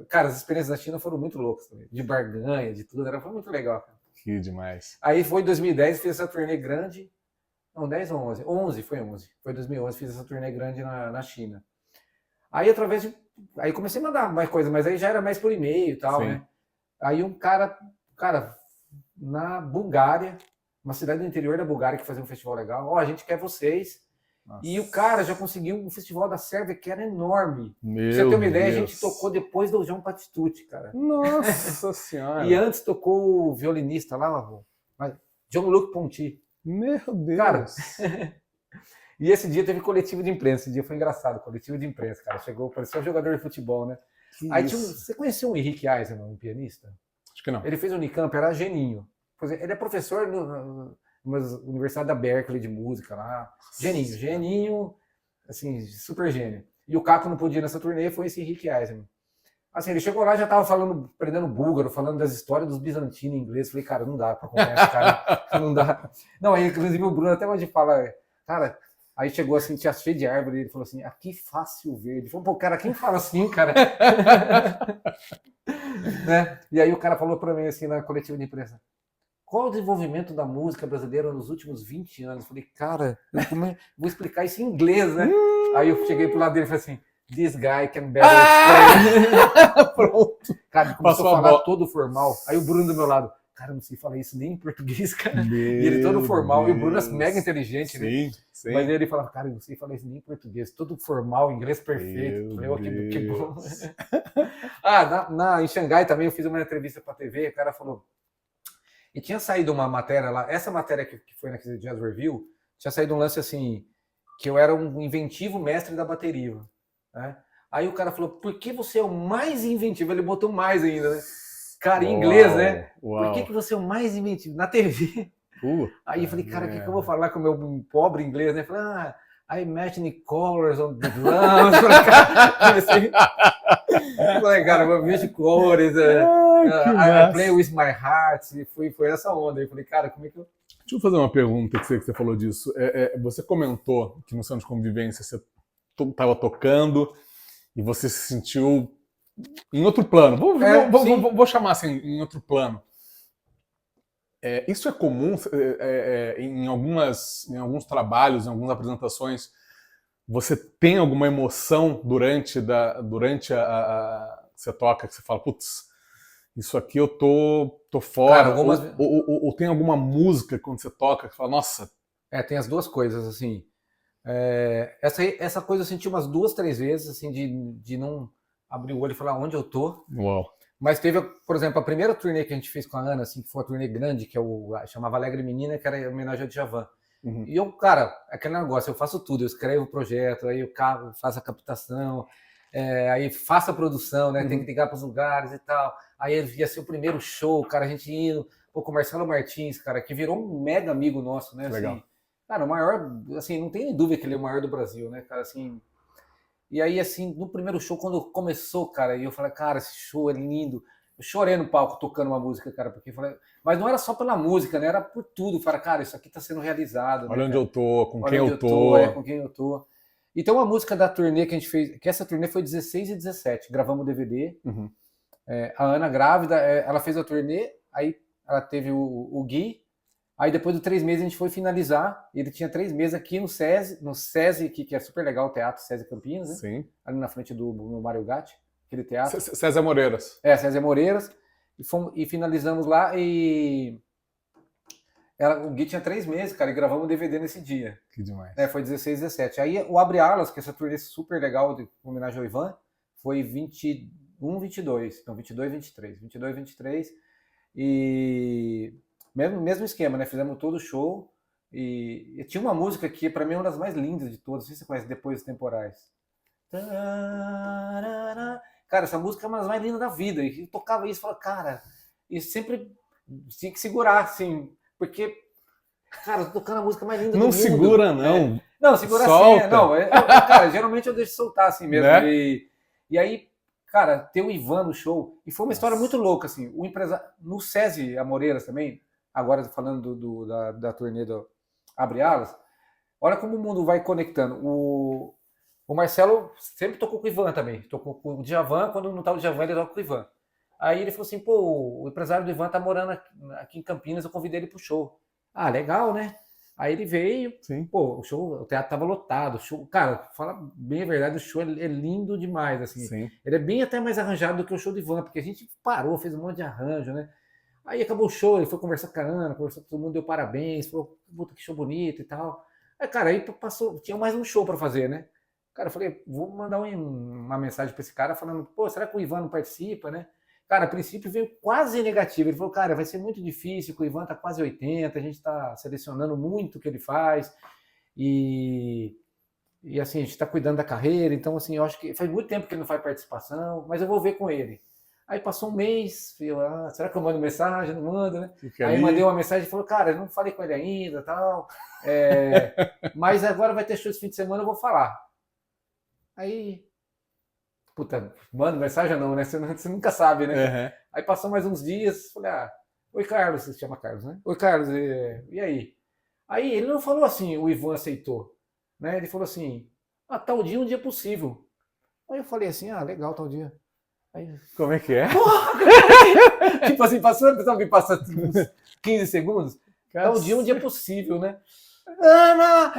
Cara, as experiências da China foram muito loucas também. De barganha, de tudo. Foi muito legal, cara. Que demais. Aí foi em 2010, fiz essa turnê grande. Não, 10 ou 11? 11, foi 11. Foi em 2011, fiz essa turnê grande na China. Aí, através de... Aí comecei a mandar mais coisa, mas aí já era mais por e-mail e tal, Sim. né? Aí um cara, na Bulgária, uma cidade do interior da Bulgária que fazia um festival legal, ó, a gente quer vocês. Nossa. E o cara já conseguiu um festival da Sérvia que era enorme. Meu Pra você ter uma ideia, Deus. a gente tocou depois do João Batistucci, cara. Nossa Senhora. E antes tocou o violinista lá, Jean-Luc Ponty. Meu Deus. Cara, e esse dia teve coletivo de imprensa. Esse dia foi engraçado, coletivo de imprensa, cara. Chegou, parecia um jogador de futebol, né? Que Aí isso? você conheceu o Henrique Eisenman, um pianista? Acho que não. Ele fez o Unicamp, era geninho. Ele é professor numa universidade da Berkeley de música lá. Geninho, assim, super gênio. E o Caco não podia ir nessa turnê, foi esse Henrique Eisenman. Assim, ele chegou lá, já tava falando, aprendendo búlgaro, falando das histórias dos bizantinos em inglês. Falei, cara, não dá pra acompanhar esse cara, não dá. Não, aí, inclusive, o Bruno até hoje fala, cara, aí chegou assim, tinha cheio de árvore, ele falou assim, aqui fácil verde. Falei, pô, cara, quem fala assim, cara? Né? E aí o cara falou pra mim, assim, na coletiva de imprensa, qual o desenvolvimento da música brasileira nos últimos 20 anos? Falei, cara, vou explicar isso em inglês, né? Aí eu cheguei pro lado dele e falei assim, this guy can better explain. Pronto. Cara, ele começou a falar todo formal. Aí o Bruno do meu lado, cara, eu não sei falar isso nem em português, cara. E ele todo formal, e o Bruno é mega inteligente, né? Sim. Mas ele falava, cara, eu não sei falar isso nem em português, todo formal, inglês perfeito. Falei, que bom. Em Xangai também eu fiz uma entrevista pra TV, o cara falou, e tinha saído uma matéria lá, essa matéria que foi naquele Jazz Review, tinha saído um lance assim, que eu era um inventivo mestre da bateria, né? Aí o cara falou, por que você é o mais inventivo? Ele botou mais ainda, né? Cara, em inglês, né? Por que você é o mais inventivo? Na TV. Aí eu falei, cara, o que eu vou falar com o meu pobre inglês, né? Falei, I imagine colors on the drums. Falei, cara, eu vejo cores, I play with my heart. Foi essa onda. Eu falei, cara, como é que eu... Deixa eu fazer uma pergunta que você falou disso. Você comentou que no Centro de Convivência você estava tocando e você se sentiu em outro plano. Vou chamar assim, em outro plano. Isso é comum em alguns trabalhos, em algumas apresentações. Você tem alguma emoção durante você toca, que você fala, putz, isso aqui eu tô fora. Cara, ou tem alguma música quando você toca que fala, nossa. Tem as duas coisas, assim. Essa coisa eu senti umas 2, 3 vezes, assim, de não abrir o olho e falar onde eu tô. Uau. Mas teve, por exemplo, a primeira turnê que a gente fez com a Ana, assim, que foi uma turnê grande, que chamava Alegre Menina, que era em homenagem ao Djavan. Uhum. E eu, cara, aquele negócio, eu faço tudo, eu escrevo o projeto, aí eu faço a captação, aí faço a produção, né? Tem que ligar para os lugares e tal. Aí ia ser o primeiro show, cara, a gente indo, com o Marcelo Martins, cara, que virou um mega amigo nosso, né? Legal. Assim, cara, o maior, assim, não tem dúvida que ele é o maior do Brasil, né, cara, assim. E aí, assim, no primeiro show, quando começou, cara, e eu falei, cara, esse show é lindo. Eu chorei no palco tocando uma música, cara, porque eu falei, mas não era só pela música, né? Era por tudo. Eu falei, cara, isso aqui tá sendo realizado. Olha, né, onde eu tô, com quem eu tô. Com quem eu tô. E tem uma música da turnê que a gente fez, que essa turnê foi 16 e 17, gravamos o DVD. Uhum. A Ana grávida, ela fez a turnê, aí ela teve o Gui, aí depois de 3 meses a gente foi finalizar, ele tinha 3 meses aqui no SESI, que é super legal, o Teatro SESI Campinas, né? Sim. Ali na frente do Mário Gatti, aquele teatro. César Moreiras. César Moreiras, e finalizamos lá, e o Gui tinha 3 meses, cara, e gravamos o DVD nesse dia. Que demais. Foi 16 e 17. Aí o Abre Alas, que é essa turnê super legal, de homenagem ao Ivan, foi 21, 22. Então, 22 e 23. 22 e 23. E mesmo esquema, né? Fizemos todo o show. E tinha uma música que, pra mim, é uma das mais lindas de todas. Não sei se você conhece, Depois dos Temporais. Cara, essa música é uma das mais lindas da vida. E eu tocava isso e falava, cara, e sempre tinha que segurar, assim, porque, cara, eu tô tocando a música mais linda do mundo. Não segura, não. Não, segura solta. assim, não. Cara, geralmente eu deixo soltar assim mesmo. Né? E aí, cara, tem o Ivan no show. E foi uma história muito louca, assim. O empresário, no SESI Amoreiras também, agora falando da turnê do Abre Alas, olha como o mundo vai conectando. O Marcelo sempre tocou com o Ivan também. Tocou com o Djavan, quando não tá o Djavan, ele toca com o Ivan. Aí ele falou assim, pô, o empresário do Ivan tá morando aqui em Campinas, eu convidei ele pro show. Ah, legal, né? Aí ele veio, Sim. pô, o teatro tava lotado, o show, cara, fala bem a verdade, o show é lindo demais, assim. Sim. Ele é bem até mais arranjado do que o show do Ivan, porque a gente parou, fez um monte de arranjo, né? Aí acabou o show, ele foi conversar com a Ana, conversou com todo mundo, deu parabéns, falou, puta, que show bonito e tal. Aí, cara, aí passou, tinha mais um show pra fazer, né? Cara, eu falei, vou mandar uma mensagem pra esse cara falando, pô, será que o Ivan não participa, né? Cara, a princípio veio quase negativo. Ele falou, cara, vai ser muito difícil, o Ivan tá quase 80, a gente está selecionando muito o que ele faz. E assim, a gente está cuidando da carreira, então assim, eu acho que faz muito tempo que ele não faz participação, mas eu vou ver com ele. Aí passou um mês, eu, será que eu mando mensagem? Não mando, né? Aí mandei uma mensagem e falou, cara, eu não falei com ele ainda, tal, mas agora vai ter show esse fim de semana, eu vou falar. Aí, puta, manda mensagem não, né? Você nunca sabe, né? Uhum. Aí passou mais uns dias, falei, oi Carlos, você se chama Carlos, né? Oi Carlos, e aí? Aí ele não falou assim, o Ivan aceitou, né? Ele falou assim, tal dia, um dia possível. Aí eu falei assim, legal, tal dia. Aí, como é que é? Tipo assim, passou uns 15 segundos, tal dia, um dia possível, né? Ana!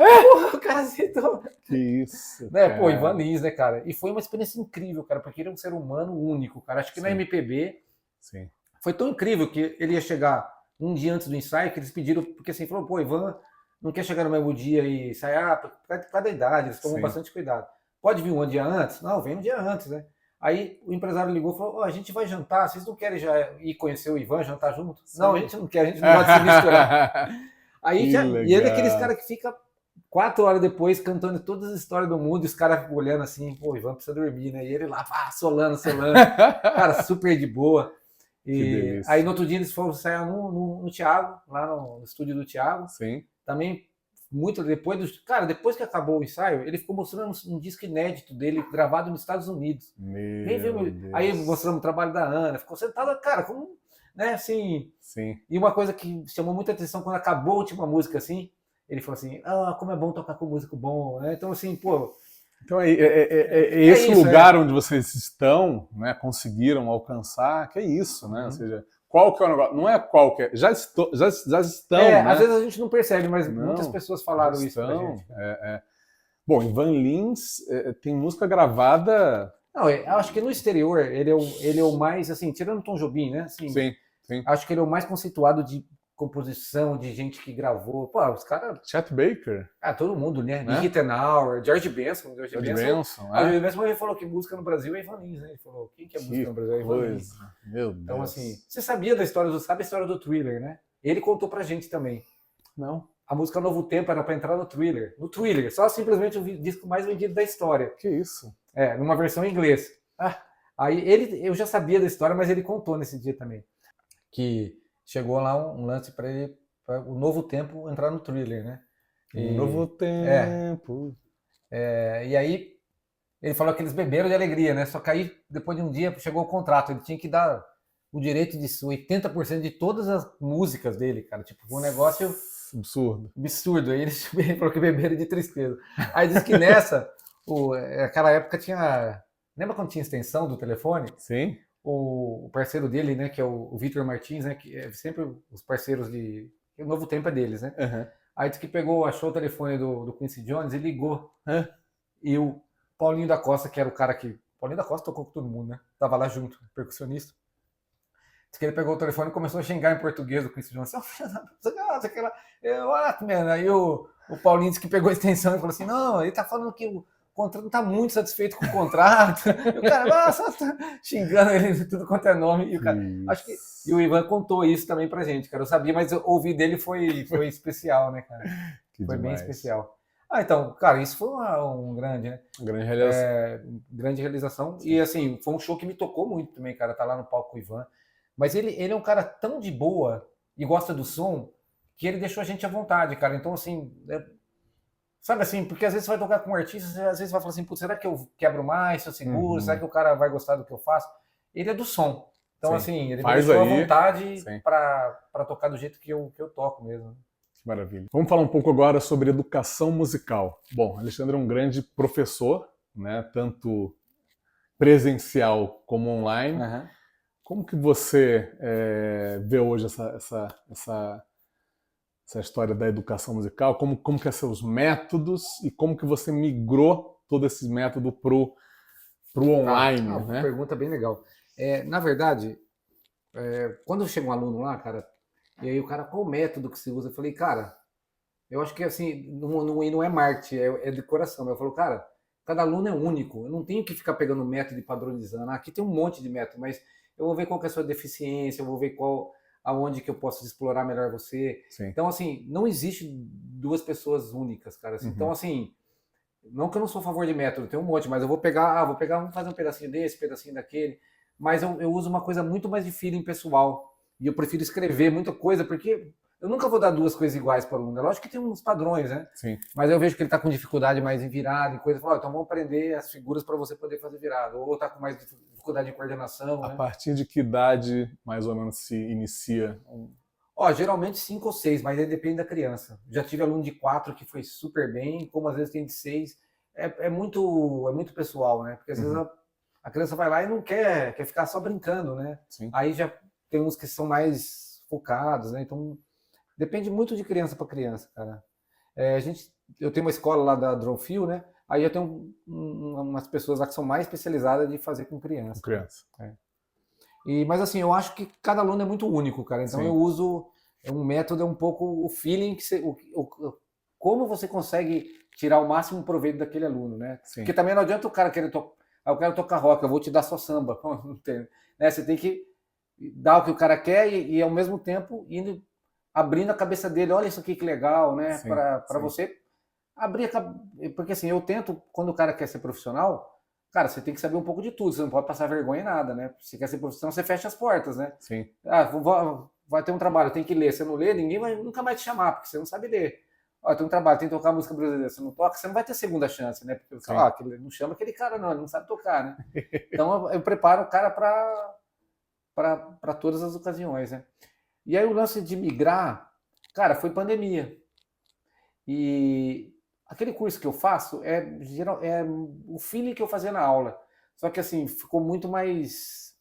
O cara aceitou. Que isso, né? cara. Pô, Ivan Lins, né, cara? E foi uma experiência incrível, cara, porque ele é um ser humano único, cara. Acho que na MPB Sim. foi tão incrível que ele ia chegar um dia antes do ensaio, que eles pediram, porque assim, falou, pô, Ivan não quer chegar no mesmo dia e ensaiar por causa da idade, eles tomam bastante cuidado. Pode vir um dia antes? Não, vem um dia antes, né? Aí o empresário ligou e falou, a gente vai jantar, vocês não querem já ir conhecer o Ivan, jantar junto? Sim. Não, a gente não quer, a gente não gosta de se misturar. Aí e ele é aqueles caras que fica 4 horas depois cantando todas as histórias do mundo e os caras olhando assim, pô, Ivan precisa dormir, né? E ele lá, solando. Cara, super de boa. E aí no outro dia eles foram ensaiar no Thiago, lá no estúdio do Thiago. Sim. Também, muito depois depois que acabou o ensaio, ele ficou mostrando um disco inédito dele, gravado nos Estados Unidos. Aí mostramos o trabalho da Ana, ficou sentado, cara, como, né, assim. Sim. E uma coisa que chamou muita atenção quando acabou a última música, assim, ele falou assim, como é bom tocar com músico bom, né? Então, assim, pô. Então esse lugar onde vocês estão, né, conseguiram alcançar, que é isso, né? Ou seja, qual que é o negócio? Não é qualquer, já estão, né? Às vezes a gente não percebe, mas muitas pessoas falaram isso pra gente. Bom, Ivan Lins tem música gravada. Não, eu acho que no exterior ele é o mais, assim, tirando o Tom Jobim, né? Assim, sim. Acho que ele é o mais conceituado de composição, de gente que gravou. Pô, os caras. Chet Baker. Todo mundo, né? Rittenauer, George Benson. George Benson ele falou que música no Brasil é Ivan Lins, né? Ele falou, quem que é música no Brasil é Ivan Lins. Meu Deus. Então, assim, você sabia da história sabe a história do Thriller, né? Ele contou pra gente também. Não. A música Novo Tempo era pra entrar no Thriller. No Thriller, só simplesmente o disco mais vendido da história. Que isso? Numa versão em inglês. Aí eu já sabia da história, mas ele contou nesse dia também. Que chegou lá um lance para ele, para o Novo Tempo entrar no Thriller, né? Novo Tempo. E aí ele falou que eles beberam de alegria, né? Só que aí, depois de um dia, chegou o contrato, ele tinha que dar o direito de 80% de todas as músicas dele, cara. Tipo, foi um negócio absurdo. Aí ele falou que beberam de tristeza. Aí disse que aquela época tinha... Lembra quando tinha extensão do telefone? Sim. O parceiro dele, né, que é o Vitor Martins, né, que é sempre os parceiros o Novo Tempo é deles, né? Uhum. Aí disse que achou o telefone do Quincy Jones e ligou. E o Paulinho da Costa, que era o cara que... Paulinho da Costa tocou com todo mundo, né? Tava lá junto, percussionista. Diz que ele pegou o telefone e começou a xingar em português o Quincy Jones. Aí o Paulinho disse que pegou a extensão e falou assim, não, ele tá falando que o contrato não tá muito satisfeito com o contrato. E o cara, só tá xingando ele de tudo quanto é nome. E o cara, acho que... E o Ivan contou isso também pra gente, cara. Eu sabia, mas ouvir dele foi especial, né, cara? Foi bem especial. Então, cara, isso foi um grande, né? Grande realização. Grande realização. Sim. E, assim, foi um show que me tocou muito também, cara, tá lá no palco com o Ivan. Mas ele é um cara tão de boa e gosta do som que ele deixou a gente à vontade, cara. Então, assim... Sabe assim, porque às vezes você vai tocar com um artista, você às vezes vai falar assim, putz, será que eu quebro mais, se eu seguro, será que o cara vai gostar do que eu faço? Ele é do som. Então, Sim. assim, ele me Faz deixou à aí. vontade Sim. para tocar do jeito que eu toco mesmo. Que maravilha. Vamos falar um pouco agora sobre educação musical. Bom, Alexandre é um grande professor, né? Tanto presencial como online. Uhum. Como que você vê hoje essa história da educação musical? Como que são os métodos e como que você migrou todo esse método pro online, né? Pergunta bem legal. Na verdade, quando chega um aluno lá, cara, e aí o cara, qual o método que você usa? Eu falei, cara, eu acho que assim, não é marketing, é de coração. Eu falo, cara, cada aluno é único, eu não tenho que ficar pegando método e padronizando. Aqui tem um monte de método, mas eu vou ver qual que é a sua deficiência, eu vou ver aonde que eu posso explorar melhor você. Sim. Então, assim, não existe duas pessoas únicas, cara. Assim, Então, assim, não que eu não sou a favor de método, tem um monte, mas eu vou pegar, vamos fazer um pedacinho desse, pedacinho daquele. Mas eu uso uma coisa muito mais de feeling pessoal. E eu prefiro escrever muita coisa, porque eu nunca vou dar duas coisas iguais para o aluno. Lógico que tem uns padrões, né? Sim. Mas eu vejo que ele está com dificuldade mais em virada e coisa. Eu falo, então vamos aprender as figuras para você poder fazer virada. Ou está com mais dificuldade de coordenação. A né? partir de que idade, mais ou menos, se inicia? Geralmente 5 ou 6, mas aí depende da criança. Já tive aluno de 4 que foi super bem, como às vezes tem de 6. É muito pessoal, né? Porque às vezes a criança vai lá e não quer ficar só brincando, né? Sim. Aí já tem uns que são mais focados, né? Então depende muito de criança para criança, cara. Eu tenho uma escola lá da Dronfield, né? Aí eu tenho umas pessoas lá que são mais especializadas de fazer com criança. Com criança. Mas assim, eu acho que cada aluno é muito único, cara. Então Sim. eu uso um método, um pouco o feeling, como você consegue tirar o máximo proveito daquele aluno, né? Sim. Porque também não adianta o cara querer eu quero tocar rock, eu vou te dar só samba. Não tem, né? Você tem que dar o que o cara quer e ao mesmo tempo indo abrindo a cabeça dele, olha isso aqui que legal, né? Para você abrir a cabeça. Porque assim, eu tento, quando o cara quer ser profissional, cara, você tem que saber um pouco de tudo, você não pode passar vergonha em nada, né? Se quer ser profissional, você fecha as portas, né? Sim. Vai ter um trabalho, tem que ler. Você não lê, ninguém nunca vai te chamar, porque você não sabe ler. Tem um trabalho, tem que tocar música brasileira, você não toca, você não vai ter segunda chance, né? Porque não chama aquele cara, não, ele não sabe tocar, né? Então eu preparo o cara para todas as ocasiões, né? E aí o lance de migrar, cara, foi pandemia. E aquele curso que eu faço é o feeling que eu fazia na aula. Só que assim, ficou muito mais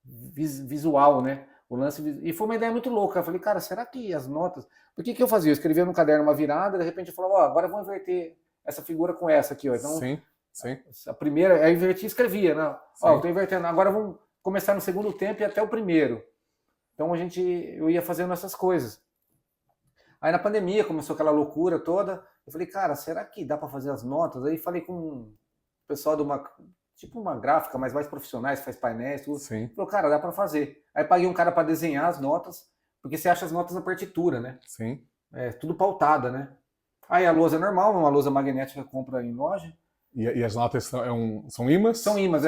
visual, né? O lance. E foi uma ideia muito louca. Eu falei, cara, será que as notas. Por que eu fazia? Eu escrevia no caderno uma virada, de repente eu falava, agora eu vou inverter essa figura com essa aqui, ó. Então, sim. A primeira, aí eu invertia e escrevia, né? Eu tô invertendo, agora vamos começar no segundo tempo e até o primeiro. Então eu ia fazendo essas coisas. Aí na pandemia começou aquela loucura toda. Eu falei, cara, será que dá para fazer as notas? Aí falei com o pessoal de uma gráfica, mas mais profissionais, faz painéis, tudo. Sim. Falou, cara, dá para fazer. Aí paguei um cara para desenhar as notas, porque você acha as notas na partitura, né? Sim. Tudo pautada, né? Aí a lousa é normal, uma lousa magnética que compra em loja. E as notas são ímãs? São ímãs,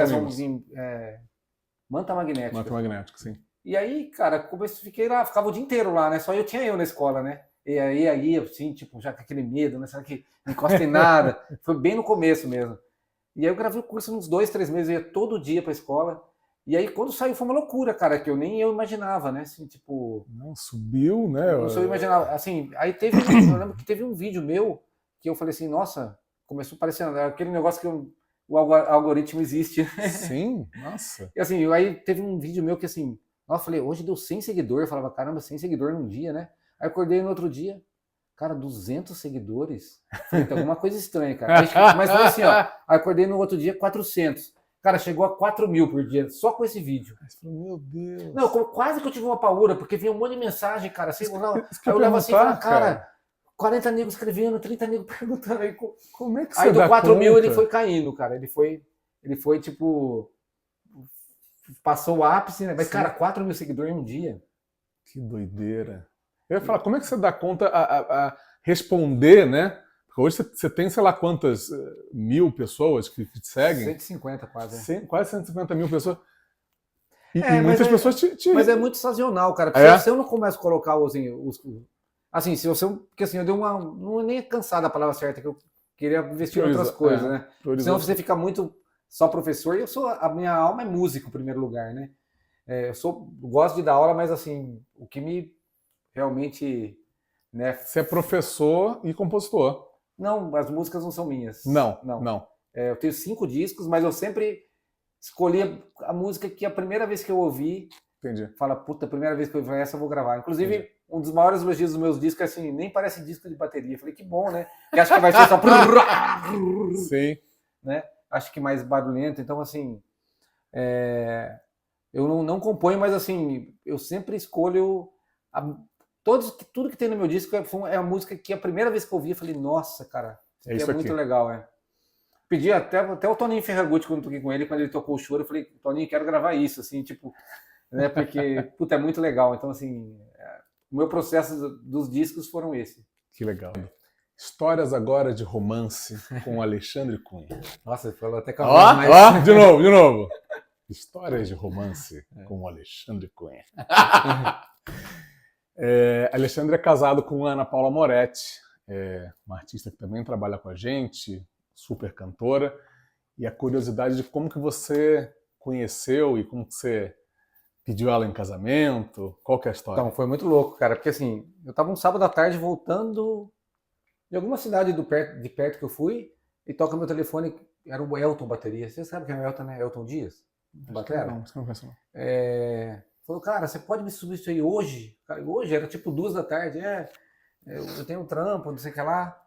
manta magnética. Manta magnética, sim. E aí, cara, fiquei lá, ficava o dia inteiro lá, né? Só tinha eu na escola, né? E aí, assim, tipo, já com aquele medo, né? Será que não encosta em nada? Foi bem no começo mesmo. E aí eu gravei o curso uns 2, 3 meses, eu ia todo dia pra escola. E aí, quando saiu, foi uma loucura, cara, que nem eu imaginava, né? Assim, tipo... Não, subiu, né? Não sei, eu imaginava. Assim, aí eu lembro que teve um vídeo meu que eu falei assim, nossa, começou parecendo aquele negócio que o algoritmo existe. Sim, nossa. E assim, aí teve um vídeo meu que assim, eu falei, hoje deu 100 seguidores. Eu falava, caramba, 100 seguidores num dia, né? Aí acordei no outro dia, cara, 200 seguidores? Falei, tem alguma coisa estranha, cara. Mas foi assim, ó. Aí acordei no outro dia, 400. Cara, chegou a 4.000 por dia, só com esse vídeo. Meu Deus. Não, quase que eu tive uma paura, porque vinha um monte de mensagem, cara. Assim, aí eu olhava assim e falava, cara, 40 negros escrevendo, 30 negros perguntando. Aí, como é que você aí do dá 4.000 conta? ele foi caindo, cara. Ele foi tipo... Passou o ápice, né? Mas, sim, cara, 4.000 seguidores em um dia. Que doideira. Eu ia falar, como é que você dá conta a responder, né? Porque hoje você tem, sei lá quantas mil pessoas que te seguem. 150 quase. Quase 150 mil pessoas. E muitas pessoas te... Mas é muito sazonal, cara. Porque se eu não começo a colocar assim, se você... Porque assim, eu dei uma... Não é nem cansada a palavra certa, que eu queria investir em outras coisas, né? Senão você fica muito só professor. E a minha alma é músico, em primeiro lugar, né? gosto de dar aula, mas assim, o que me realmente, né? Você é professor e compositor. Não, as músicas não são minhas. Não. Eu tenho 5 discos, mas eu sempre escolhi a música que a primeira vez que eu ouvi, Entendi. fala, puta, a primeira vez que eu ouvi essa eu vou gravar. Inclusive, um dos maiores elogios dos meus discos é assim, nem parece disco de bateria. Eu falei, que bom, né? Porque acho que vai ser só... Sim. Né? Acho que mais barulhento. Então, assim, eu não componho, mas assim, eu sempre escolho... Tudo que tem no meu disco é a música que a primeira vez que eu ouvi, eu falei, nossa, cara, isso é muito legal, Pedi até o Toninho Ferragutti, quando eu toquei com ele, quando ele tocou o Choro, eu falei, Toninho, quero gravar isso, assim, tipo, né, porque, puta, é muito legal. Então, assim, o meu processo dos discos foram esse. Que legal. Histórias agora de romance com o Alexandre Cunha. Nossa, falou até com a voz mais... Ó, de novo. Histórias de romance com o Alexandre Cunha. Alexandre é casado com Ana Paula Moretti, uma artista que também trabalha com a gente, super cantora. E a curiosidade de como que você conheceu e como que você pediu ela em casamento, qual que é a história? Então, foi muito louco, cara, porque assim, eu tava um sábado à tarde voltando de alguma cidade de perto que eu fui e toca meu telefone, era o Elton Bateria. Você sabe quem é o Elton, né? Elton Dias? Batera? Não conheço não. Falou, cara, você pode me substituir hoje? Cara, hoje era tipo 2 da tarde, eu tenho um trampo, não sei o que lá.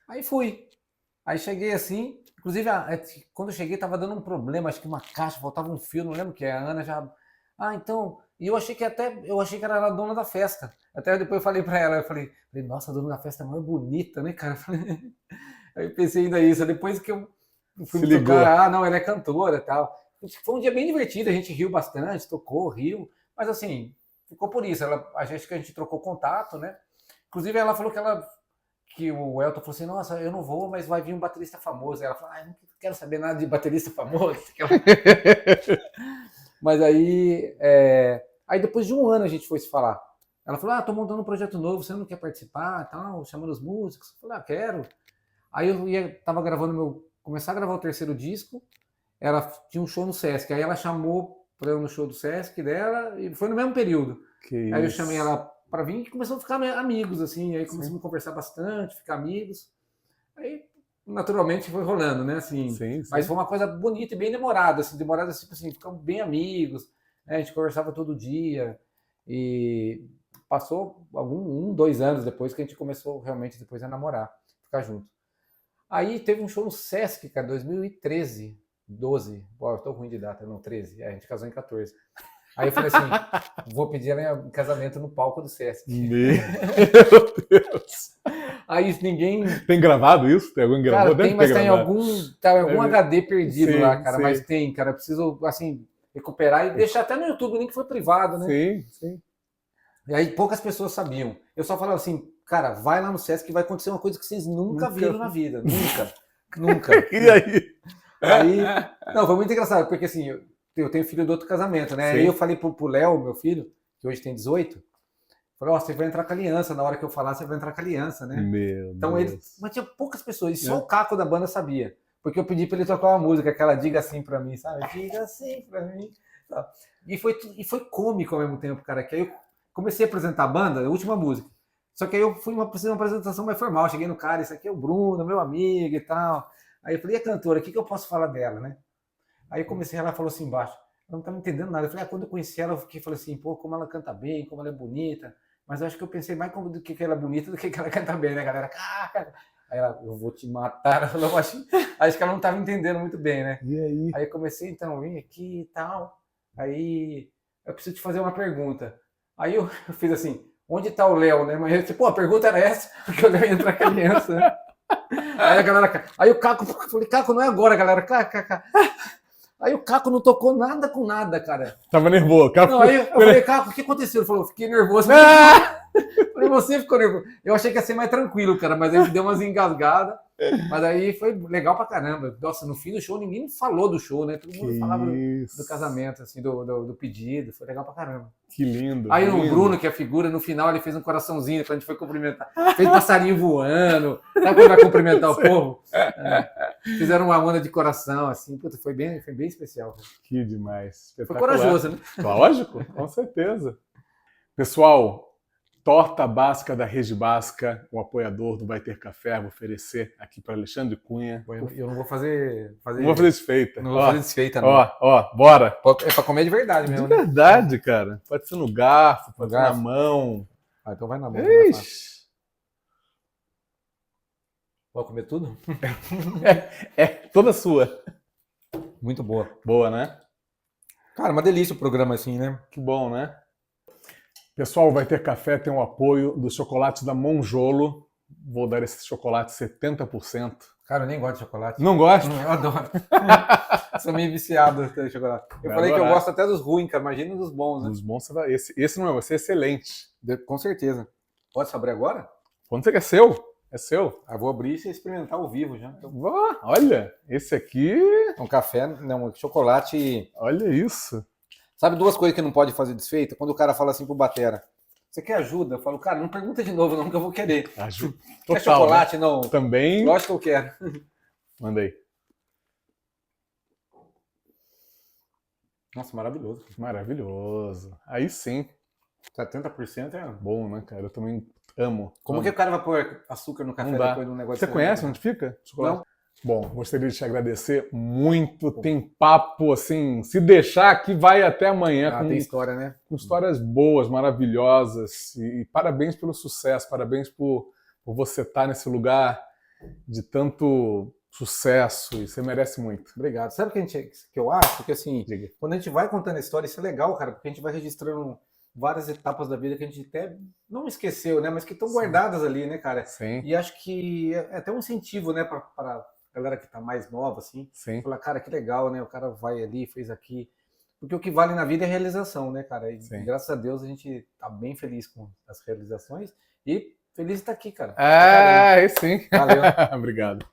Aí fui. Aí cheguei assim, inclusive quando eu cheguei tava dando um problema, acho que uma caixa, faltava um fio, não lembro o que é, a Ana já... então... E eu achei que era a dona da festa. Até depois eu falei pra ela, eu falei, nossa, a dona da festa é mais bonita, né, cara? Aí eu pensei ainda isso, depois que eu fui me tocar, não, ela é cantora e tal. Foi um dia bem divertido, a gente riu bastante, tocou, riu, mas assim, ficou por isso. A gente trocou contato, né? Inclusive ela falou que o Elton falou assim, nossa, eu não vou, mas vai vir um baterista famoso. Aí ela falou, eu não quero saber nada de baterista famoso. Mas aí depois de um ano a gente foi se falar. Ela falou, tô montando um projeto novo, você não quer participar, tal, chamando os músicos. Eu falei, quero. Aí eu tava gravando começar a gravar o 3º disco, ela tinha um show no Sesc, aí ela chamou para eu no show do Sesc dela, e foi no mesmo período. Aí eu chamei ela para vir e começamos a ficar amigos, assim, aí começamos a conversar bastante, ficar amigos. Aí, naturalmente, foi rolando, né, assim. Sim. Mas foi uma coisa bonita e bem demorada, assim, tipo assim, ficamos bem amigos, né, a gente conversava todo dia, e passou 2 anos depois que a gente começou realmente depois a namorar, ficar junto. Aí teve um show no Sesc, cara, 2013, 12, eu tô ruim de data, não, 13, a gente casou em 14. Aí eu falei assim, vou pedir ela em casamento no palco do Sesc. Meu Deus! Aí ninguém... Tem gravado isso? Tem algum gravador? Cara, tem, mas tem algum HD perdido lá, cara, mas tem, cara, eu preciso, assim, recuperar e deixar até no YouTube, nem que foi privado, né? Sim. E aí poucas pessoas sabiam. Eu só falava assim, cara, vai lá no Sesc que vai acontecer uma coisa que vocês nunca viram na vida. Nunca. E aí? Não, foi muito engraçado, porque assim, eu tenho filho do outro casamento, né? Sim. Aí eu falei pro Léo, meu filho, que hoje tem 18, falei, você vai entrar com a aliança, na hora que eu falar, você vai entrar com a aliança, né? Então mas tinha poucas pessoas, e só o Caco da banda sabia. Porque eu pedi pra ele tocar uma música, aquela Diga Assim Pra Mim, sabe? Diga Assim Pra Mim. E foi cômico ao mesmo tempo, cara, que aí eu comecei a apresentar a banda, a última música. Só que aí eu fui uma apresentação mais formal, cheguei no cara, esse aqui é o Bruno, meu amigo e tal. Aí eu falei, e a cantora, o que eu posso falar dela, né? Aí eu comecei, ela falou assim embaixo, eu não estava entendendo nada. Eu falei, quando eu conheci ela, eu falei assim, pô, como ela canta bem, como ela é bonita. Mas eu acho que eu pensei mais do que ela é bonita do que ela canta bem, né, galera? Aí ela, eu vou te matar. Ela falou, acho que ela não estava entendendo muito bem, né? E aí? Aí eu comecei, então, vim aqui e tal. Aí eu preciso te fazer uma pergunta. Aí eu fiz assim, onde tá o Léo, né? Mas tipo, a pergunta era essa, porque o Léo ia entrar criança, né? Aí a galera, aí o Caco, eu falei, Caco, não é agora, galera. Aí o Caco não tocou nada com nada, cara. Tava nervoso. Não, aí eu falei, Caco, o que aconteceu? Ele falou, fiquei nervoso. Falei, você ficou nervoso. Eu achei que ia ser mais tranquilo, cara, mas aí deu umas engasgadas. Mas aí foi legal pra caramba. Nossa, no fim do show ninguém falou do show, né? Todo mundo falava do casamento, assim, do pedido. Foi legal pra caramba. Que lindo. Aí que o lindo. Bruno, que é a figura, no final ele fez um coraçãozinho quando a gente foi cumprimentar. Fez passarinho voando. Sabe quando vai cumprimentar o povo? Fizeram uma onda de coração, assim. Puta, foi bem especial. Que demais. Foi corajoso, né? Lógico, com certeza. Pessoal, Torta Basca da Rede Basca, o apoiador do Vai Ter Café, vou oferecer aqui para Alexandre Cunha. Eu não vou fazer... Não vou fazer desfeita. Não vou fazer desfeita, não. Ó, bora. É pra comer de verdade mesmo, De verdade, cara. Pode ser no garfo, pode ser na garfo. mão. Ah, então vai na mão. Pode comer tudo? É toda sua. Muito boa. Boa, né? Cara, uma delícia o programa assim, né? Que bom, né? Pessoal, o Vai Ter Café tem o apoio dos chocolates da Monjolo. Vou dar esse chocolate 70%. Cara, eu nem gosto de chocolate. Não gosta? Eu adoro. Sou meio viciado de chocolate. Eu Vai falei adorar. que eu gosto até dos ruins, cara. Imagina dos bons, né? Dos bons, você vai... esse não vai ser excelente. Com certeza. Pode abrir agora? Quando você quer seu? É seu. Eu vou abrir e experimentar ao vivo já. Olha, esse aqui... Um café, não, um chocolate... Olha isso. Sabe duas coisas que não pode fazer desfeita? Quando o cara fala assim pro batera, você quer ajuda? Eu falo, cara, não pergunta de novo não, que eu vou querer. Ajuda. Quer Total, chocolate? né? Não. Também... Lógico que eu quero. Mandei. Nossa, maravilhoso. Maravilhoso. Aí sim. 70% é... Bom, né, cara? Eu também amo. Como que o cara vai pôr açúcar no café Não dá. depois de um negócio... Você conhece onde fica? Chocolate? Não. Bom, gostaria de te agradecer muito. Tem papo, assim, se deixar aqui vai até amanhã. Tem história, né? Com histórias boas, maravilhosas. E parabéns pelo sucesso, parabéns por você estar nesse lugar de tanto sucesso. E você merece muito. Obrigado. Sabe o que eu acho? Que assim, Diga. quando a gente vai contando a história, isso é legal, cara, porque a gente vai registrando várias etapas da vida que a gente até não esqueceu, né? Mas que estão guardadas ali, né, cara? Sim. E acho que é até um incentivo, né, para galera que tá mais nova, assim. Sim. Falar, cara, que legal, né? O cara vai ali, fez aqui. Porque o que vale na vida é a realização, né, cara? E graças a Deus a gente tá bem feliz com as realizações e feliz de estar aqui, cara. Sim. Valeu. Obrigado.